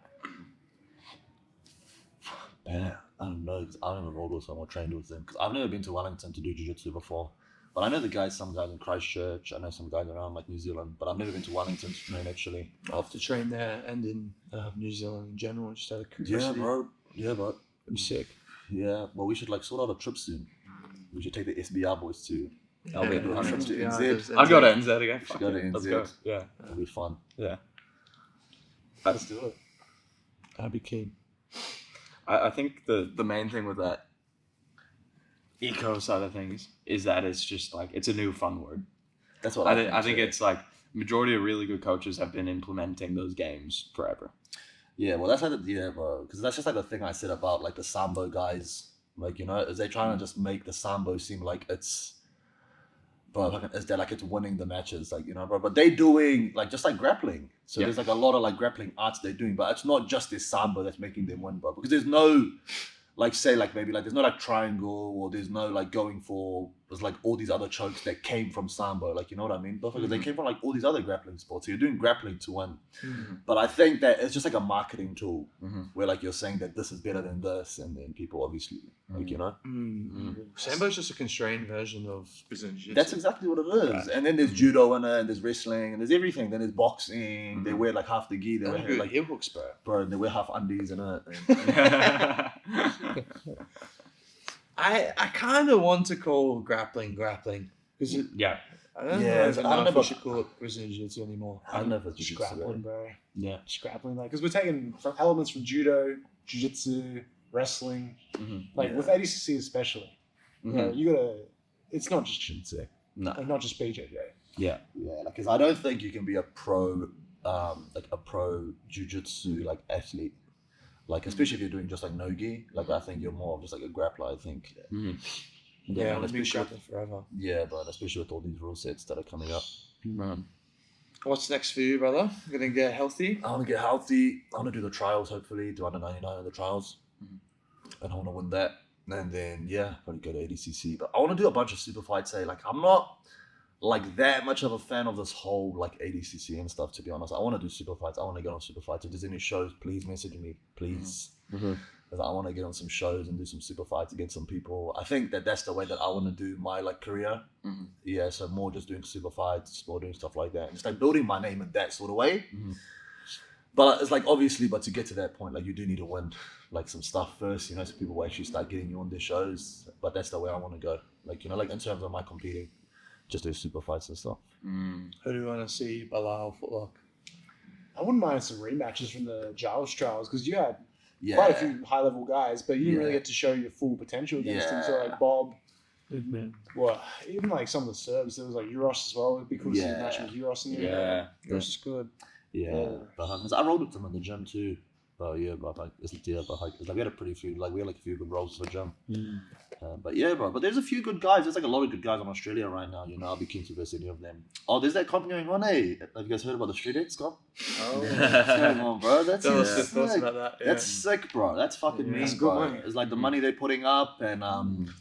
[SPEAKER 2] Man, I don't know. 'Cause I haven't rolled with them or trained with them. Because I've never been to Wellington to do jiu-jitsu before. But I know some guys in Christchurch. I know some guys around like New Zealand. But I've never been to Wellington to train actually.
[SPEAKER 1] I have to train there and in New Zealand in general, just out of
[SPEAKER 2] Yeah,
[SPEAKER 1] curiosity.
[SPEAKER 2] bro. Yeah, bro.
[SPEAKER 1] I'm sick.
[SPEAKER 2] Yeah, well, we should like sort out a trip soon. We should take the SBR boys too.
[SPEAKER 4] I'll be
[SPEAKER 2] Yeah,
[SPEAKER 4] trips
[SPEAKER 2] to
[SPEAKER 1] yeah,
[SPEAKER 2] NZ.
[SPEAKER 1] there's
[SPEAKER 4] I'll go to NZ again.
[SPEAKER 2] Should go to
[SPEAKER 4] it. Let's
[SPEAKER 2] NZ.
[SPEAKER 4] go. Yeah.
[SPEAKER 2] It'll be fun.
[SPEAKER 4] Yeah. Let's do it.
[SPEAKER 1] I'd be keen.
[SPEAKER 4] I think the main thing with that eco side of things is that it's just like it's a new fun word.
[SPEAKER 2] That's what
[SPEAKER 4] I think
[SPEAKER 2] too.
[SPEAKER 4] it's like majority of really good coaches have been implementing those games forever.
[SPEAKER 2] Yeah, well, that's like bro, because that's just like the thing I said about like the Sambo guys. Like, you know, is they trying to just make the Sambo seem like it's, bro, like, is that like it's winning the matches, like, you know, bro, but they doing like just like grappling. So
[SPEAKER 4] Yeah.
[SPEAKER 2] there's like a lot of like grappling arts they're doing, but it's not just this Sambo that's making them win, bro, because there's no, like, say like maybe like there's no like triangle or there's no like going for, there's like all these other chokes that came from Sambo, like, you know what I mean? Because they came from like all these other grappling sports. So you're doing grappling to win. But I think that it's just like a marketing tool where like you're saying that this is better than this, and then people obviously like, you know,
[SPEAKER 1] Sambo's just a constrained version of Brazilian Jiu-Jitsu.
[SPEAKER 2] that's exactly what it is. And then there's judo in it, and there's wrestling, and there's everything. Then there's boxing. They wear like half the gi. They wear
[SPEAKER 1] good
[SPEAKER 2] like
[SPEAKER 1] heel hooks, bro.
[SPEAKER 2] bro, and they wear half undies in it.
[SPEAKER 1] I kind of want to call grappling because
[SPEAKER 4] Yeah.
[SPEAKER 1] I don't
[SPEAKER 2] Yeah,
[SPEAKER 1] know.
[SPEAKER 2] I don't know
[SPEAKER 1] if we
[SPEAKER 2] if-
[SPEAKER 1] should call it Brazilian Jiu-Jitsu anymore.
[SPEAKER 2] I don't know if it's
[SPEAKER 5] Just
[SPEAKER 2] jiu-jitsu,
[SPEAKER 5] grappling, bro.
[SPEAKER 4] Yeah.
[SPEAKER 5] Just grappling, like, because we're taking from elements from judo, jiu-jitsu, wrestling, like with ADCC especially. You know, you gotta. It's not just jiu-jitsu,
[SPEAKER 4] No.
[SPEAKER 5] and not just BJJ.
[SPEAKER 4] Yeah.
[SPEAKER 2] Yeah, like, cause I don't think you can be a pro, like a pro jiu-jitsu like athlete, like especially if you're doing just like no gi. Like I think you're more of just like a grappler. I think.
[SPEAKER 1] Yeah,
[SPEAKER 2] and
[SPEAKER 1] I've been
[SPEAKER 2] especially
[SPEAKER 1] grappling forever.
[SPEAKER 2] yeah, but especially with all these rule sets that are coming up.
[SPEAKER 1] What's next for you, brother? You're gonna get healthy.
[SPEAKER 2] I want to get healthy. I want to do the trials. Hopefully, do under 99 in the trials, and I want to win that. And then yeah, probably go to ADCC. But I want to do a bunch of super fights. Say like I'm not like that much of a fan of this whole like ADCC and stuff. To be honest, I want to do super fights. I want to get on super fights. If there's any shows, please message me, please. Because I want to get on some shows and do some super fights against some people. I think that that's the way that I want to do my like career. Yeah, so more just doing super fights, more doing stuff like that, just like building my name in that sort of way. But it's like obviously, but to get to that point, like you do need to win like some stuff first, you know, so people will actually start getting you on their shows. But that's the way I want to go. Like, you know, like in terms of my competing, just do super fights and stuff.
[SPEAKER 1] Who do you want to see? Belal, Footlock.
[SPEAKER 5] I wouldn't mind some rematches from the Giles trials because you had
[SPEAKER 2] Yeah.
[SPEAKER 5] quite a few high-level guys, but you didn't really
[SPEAKER 2] Yeah.
[SPEAKER 5] get to show your full potential against them. So
[SPEAKER 2] Yeah.
[SPEAKER 5] like Bob,
[SPEAKER 1] Man.
[SPEAKER 5] well, even like some of the Serbs, there was like Euros as well. It'd be cool to see a
[SPEAKER 2] Yeah.
[SPEAKER 5] match with Euros in there.
[SPEAKER 4] Yeah.
[SPEAKER 1] Yours is good.
[SPEAKER 2] Yeah, but I rolled with them in the gym too. But yeah, but like it's like we had a pretty few, like we had like a few good rolls for the gym. But yeah, bro. But there's a few good guys. There's like a lot of good guys in Australia right now. You know, I'll be keen to verse any of them. Oh, there's that comp going on, eh? Have you guys heard about the Street X comp? Come on, bro. That's
[SPEAKER 1] Tell us your
[SPEAKER 2] sick.
[SPEAKER 1] thoughts about that.
[SPEAKER 2] That's sick, bro. That's fucking mean,
[SPEAKER 5] That's good
[SPEAKER 2] bro.
[SPEAKER 5] money.
[SPEAKER 2] It's like the money they're putting up and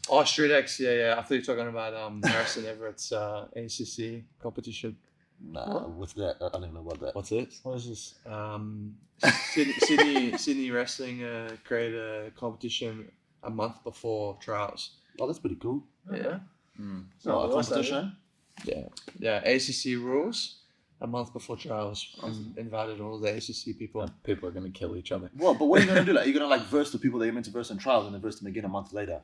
[SPEAKER 1] Oh, Street X, yeah. I thought you were talking about Harrison Everett's ACC competition.
[SPEAKER 2] nah, what's that? I don't know about that.
[SPEAKER 1] What's it?
[SPEAKER 5] What is this?
[SPEAKER 1] Sydney Wrestling created a competition a month before trials.
[SPEAKER 2] Oh, that's pretty cool.
[SPEAKER 1] Yeah.
[SPEAKER 2] Oh, a competition?
[SPEAKER 1] Yeah, ACC rules. a month before trials. I'm invited all the ACC people.
[SPEAKER 4] People are gonna kill each other.
[SPEAKER 2] Well, but what are you gonna do? Like, you're gonna like verse the people that you're meant to verse in trials, and then verse them again a month later.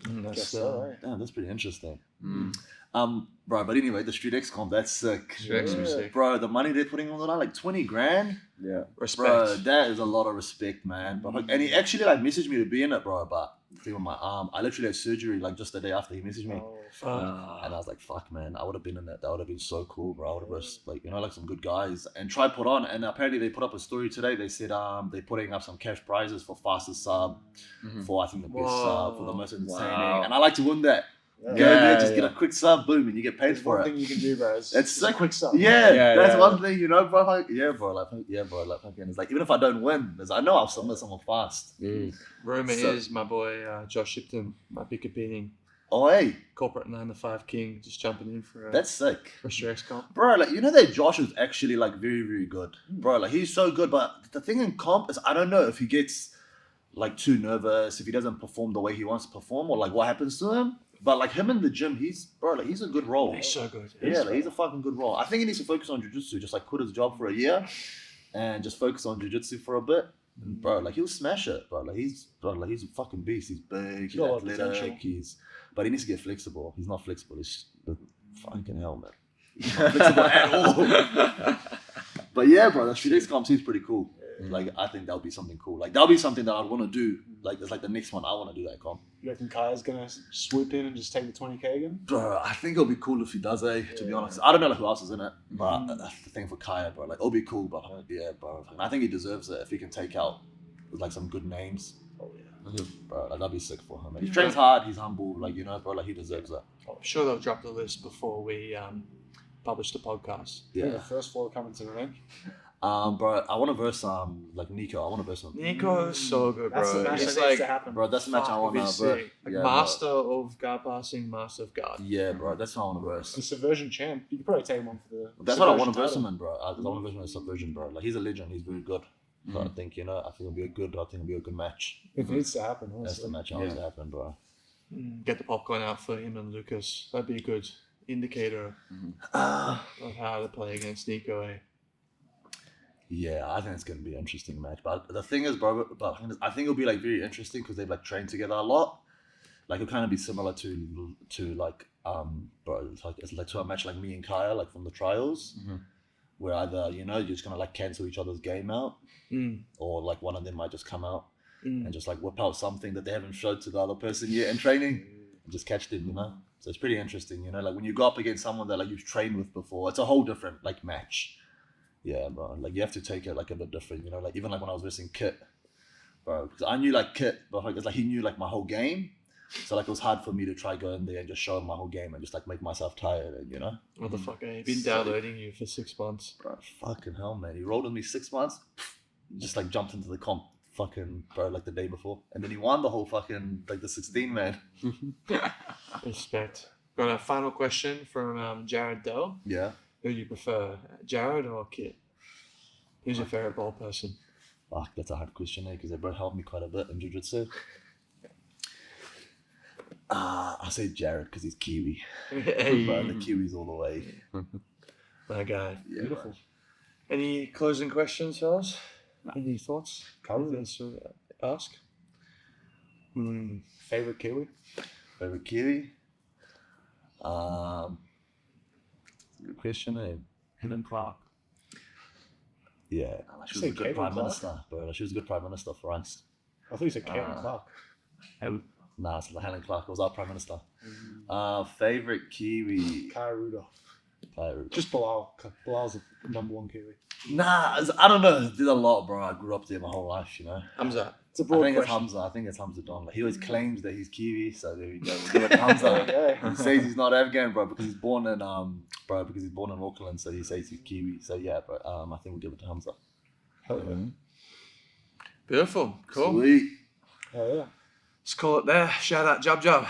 [SPEAKER 1] That's
[SPEAKER 5] Guess so, right?
[SPEAKER 2] Damn, that's pretty interesting.
[SPEAKER 1] Mm.
[SPEAKER 2] Bro, but anyway, the Street X comp, that's sick.
[SPEAKER 1] Street X was sick.
[SPEAKER 2] Bro, the money they're putting on the line, like 20 grand.
[SPEAKER 4] Yeah.
[SPEAKER 1] Respect.
[SPEAKER 2] Bro, that is a lot of respect, man. But, and he actually like messaged me to be in it, bro. But the thing with my arm, I literally had surgery like just the day after he messaged me,
[SPEAKER 5] Oh,
[SPEAKER 1] Fuck.
[SPEAKER 2] and I was like, "Fuck, man, I would have been in that. That would have been so cool, bro. I would have just like like some good guys and try put on." And apparently they put up a story today. They said they're putting up some cash prizes for fastest sub, for I think the best sub, for the most entertaining,
[SPEAKER 4] Wow.
[SPEAKER 2] and I like to win that.
[SPEAKER 5] yeah.
[SPEAKER 2] Go there, just get a quick sub, boom, and you get paid
[SPEAKER 5] There's
[SPEAKER 2] for
[SPEAKER 5] one
[SPEAKER 2] it.
[SPEAKER 5] thing you can do, bro. It's
[SPEAKER 2] It's
[SPEAKER 5] just a
[SPEAKER 2] sick.
[SPEAKER 5] quick sub.
[SPEAKER 2] Yeah, that's
[SPEAKER 4] yeah.
[SPEAKER 2] one thing, bro. Like, like, fucking, it's like even if I don't win, I know I'll submit someone fast.
[SPEAKER 1] Rumor
[SPEAKER 2] So-
[SPEAKER 1] is my boy Josh Shipton might be competing.
[SPEAKER 2] Oh, hey,
[SPEAKER 1] Corporate 9 to 5 king, just jumping in for a
[SPEAKER 2] that's sick,
[SPEAKER 1] Street X comp.
[SPEAKER 2] bro. Like that Josh is actually like very, very good, bro. Like he's so good, but the thing in comp is I don't know if he gets like too nervous, if he doesn't perform the way he wants to perform, or like what happens to him. But like him in the gym, he's a good role.
[SPEAKER 1] He's so good.
[SPEAKER 2] Yeah, like, he's a fucking good role. I think he needs to focus on jiu-jitsu, just like quit his job for a year and just focus on jiu-jitsu for a bit. And, bro, like he'll smash it, bro. Like he's a fucking beast. He's big, he's
[SPEAKER 5] got a lot of
[SPEAKER 2] athletic,
[SPEAKER 5] potential.
[SPEAKER 2] but he needs to get flexible. He's not flexible. It's the fucking hell, man. He's not flexible at all. But yeah, bro, that Street X comp seems pretty cool. Like I think that'll be something cool. Like that'll be something that I'd want to do. Like it's like the next one I want to do that comp.
[SPEAKER 5] You reckon Kaya's gonna swoop in and just take the 20K again?
[SPEAKER 2] Bro, I think it'll be cool if he does, to be honest. I don't know like, who else is in it, but that's the thing for Kaya, bro. Like, it'll be cool, but yeah, bro. And I think he deserves it if he can take out like some good names.
[SPEAKER 5] Oh yeah.
[SPEAKER 2] Bro, like, that'd be sick for him. He trains hard, he's humble, like, bro, like, he deserves it.
[SPEAKER 1] I'm sure they'll drop the list before we publish the podcast.
[SPEAKER 5] Yeah.
[SPEAKER 2] Yeah.
[SPEAKER 5] The first four coming to the ring.
[SPEAKER 2] Bro, I want to verse, like, Nico. I want to verse him.
[SPEAKER 1] Nico is so good,
[SPEAKER 5] That's
[SPEAKER 1] bro.
[SPEAKER 5] the match
[SPEAKER 1] He's
[SPEAKER 5] that needs
[SPEAKER 1] like
[SPEAKER 5] to happen.
[SPEAKER 2] Bro, that's the match I
[SPEAKER 1] fuck,
[SPEAKER 2] want
[SPEAKER 1] it'd
[SPEAKER 2] to
[SPEAKER 1] be
[SPEAKER 2] verse.
[SPEAKER 1] sick. Like
[SPEAKER 2] Yeah,
[SPEAKER 1] master of guard passing, master of guard.
[SPEAKER 2] Yeah, bro, that's what I want to verse.
[SPEAKER 5] The subversion champ. You could probably take him on for the.
[SPEAKER 2] That's what I want to
[SPEAKER 5] subversion
[SPEAKER 2] verse him
[SPEAKER 5] title.
[SPEAKER 2] in, bro. I want to verse him in subversion, bro. Like, he's a legend. He's very good. So I think, it'll be a good match.
[SPEAKER 5] It needs to happen.
[SPEAKER 2] That's the
[SPEAKER 5] Honestly.
[SPEAKER 2] match that needs to happen, bro.
[SPEAKER 1] Get the popcorn out for him and Lucas. That'd be a good indicator of how to play against Nico.
[SPEAKER 2] Yeah, I think it's going to be an interesting match. But the thing is, bro, I think it'll be like very interesting because they've like trained together a lot. Like it'll kind of be similar to like bro, it's like to a match like me and Kaya, like from the trials, where either you're just gonna like cancel each other's game out, or like one of them might just come out and just like whip out something that they haven't showed to the other person yet in training, and just catch them, So it's pretty interesting, like when you go up against someone that like you've trained with before, it's a whole different like match. Yeah, bro. Like you have to take it like a bit different, Like even like when I was versing Kit, bro, because I knew like Kit, but like it's like he knew like my whole game, so like it was hard for me to try go in there and just show him my whole game and just like make myself tired, and
[SPEAKER 1] What the fuck? I've been downloading you for 6 months.
[SPEAKER 2] Bro, fucking hell, man. He rolled with me 6 months, just like jumped into the comp, fucking bro, like the day before, and then he won the whole fucking like the 16 man.
[SPEAKER 1] Respect. Got a final question from Jared Doe.
[SPEAKER 2] Yeah.
[SPEAKER 1] Who do you prefer, Jared or Kit? Who's your favorite ball person?
[SPEAKER 2] Fuck, that's a hard question, because they both helped me quite a bit in jiu-jitsu. I'll say Jared because he's Kiwi.
[SPEAKER 1] Hey,
[SPEAKER 2] Bro, the Kiwis all the way.
[SPEAKER 1] my guy.
[SPEAKER 2] Yeah,
[SPEAKER 5] Beautiful.
[SPEAKER 1] Any closing questions, fellas? Any thoughts?
[SPEAKER 5] Covered
[SPEAKER 1] Anything to ask?
[SPEAKER 5] Favorite Kiwi?
[SPEAKER 2] Favorite Kiwi? Good question,
[SPEAKER 3] Hidden Clark.
[SPEAKER 2] Yeah, she was
[SPEAKER 5] Say
[SPEAKER 2] a good
[SPEAKER 5] Caitlin
[SPEAKER 2] prime
[SPEAKER 5] Clark?
[SPEAKER 2] minister, bro. She was a good prime minister for us.
[SPEAKER 5] I thought you said Caitlin Clark.
[SPEAKER 2] Nah, it's Helen Clark. It was our prime minister. Favorite Kiwi?
[SPEAKER 5] Kaya Rudolph.
[SPEAKER 2] Kyrie.
[SPEAKER 5] Just Belal. Belal's the number one Kiwi.
[SPEAKER 2] Nah, I don't know. Did a lot, bro. I grew up there my whole life,
[SPEAKER 1] Hamza.
[SPEAKER 5] It's a
[SPEAKER 2] I
[SPEAKER 5] broad
[SPEAKER 2] think it's
[SPEAKER 5] question.
[SPEAKER 2] Hamza. I think it's Hamza Don. Like, he always claims that he's Kiwi, so there we go. We'll give it to Hamza.
[SPEAKER 5] Yeah.
[SPEAKER 2] He says he's not Afghan, bro, because he's born in Auckland, so he says he's Kiwi. So yeah, bro. I think we'll give it to Hamza.
[SPEAKER 5] Hell yeah.
[SPEAKER 1] Beautiful. Cool.
[SPEAKER 2] Sweet.
[SPEAKER 5] Hell yeah.
[SPEAKER 1] Let's call it there. Shout out Job.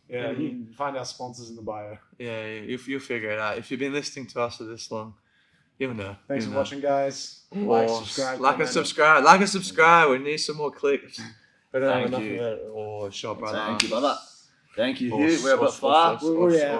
[SPEAKER 5] Yeah, you can find our sponsors in the bio.
[SPEAKER 1] Yeah, you'll figure it out. If you've been listening to us for this long, you'll know.
[SPEAKER 5] Thanks
[SPEAKER 1] You'll
[SPEAKER 5] for
[SPEAKER 1] know.
[SPEAKER 5] watching, guys.
[SPEAKER 1] Like, subscribe. Like and subscribe. We need some more clicks. We don't have
[SPEAKER 2] Thank
[SPEAKER 1] enough
[SPEAKER 2] you.
[SPEAKER 1] of it. Or short brother.
[SPEAKER 2] Thank you, brother. Thank you,
[SPEAKER 1] Or-
[SPEAKER 2] Hugh. We're a
[SPEAKER 1] or-
[SPEAKER 2] bit far.
[SPEAKER 1] or- or-
[SPEAKER 5] Yeah.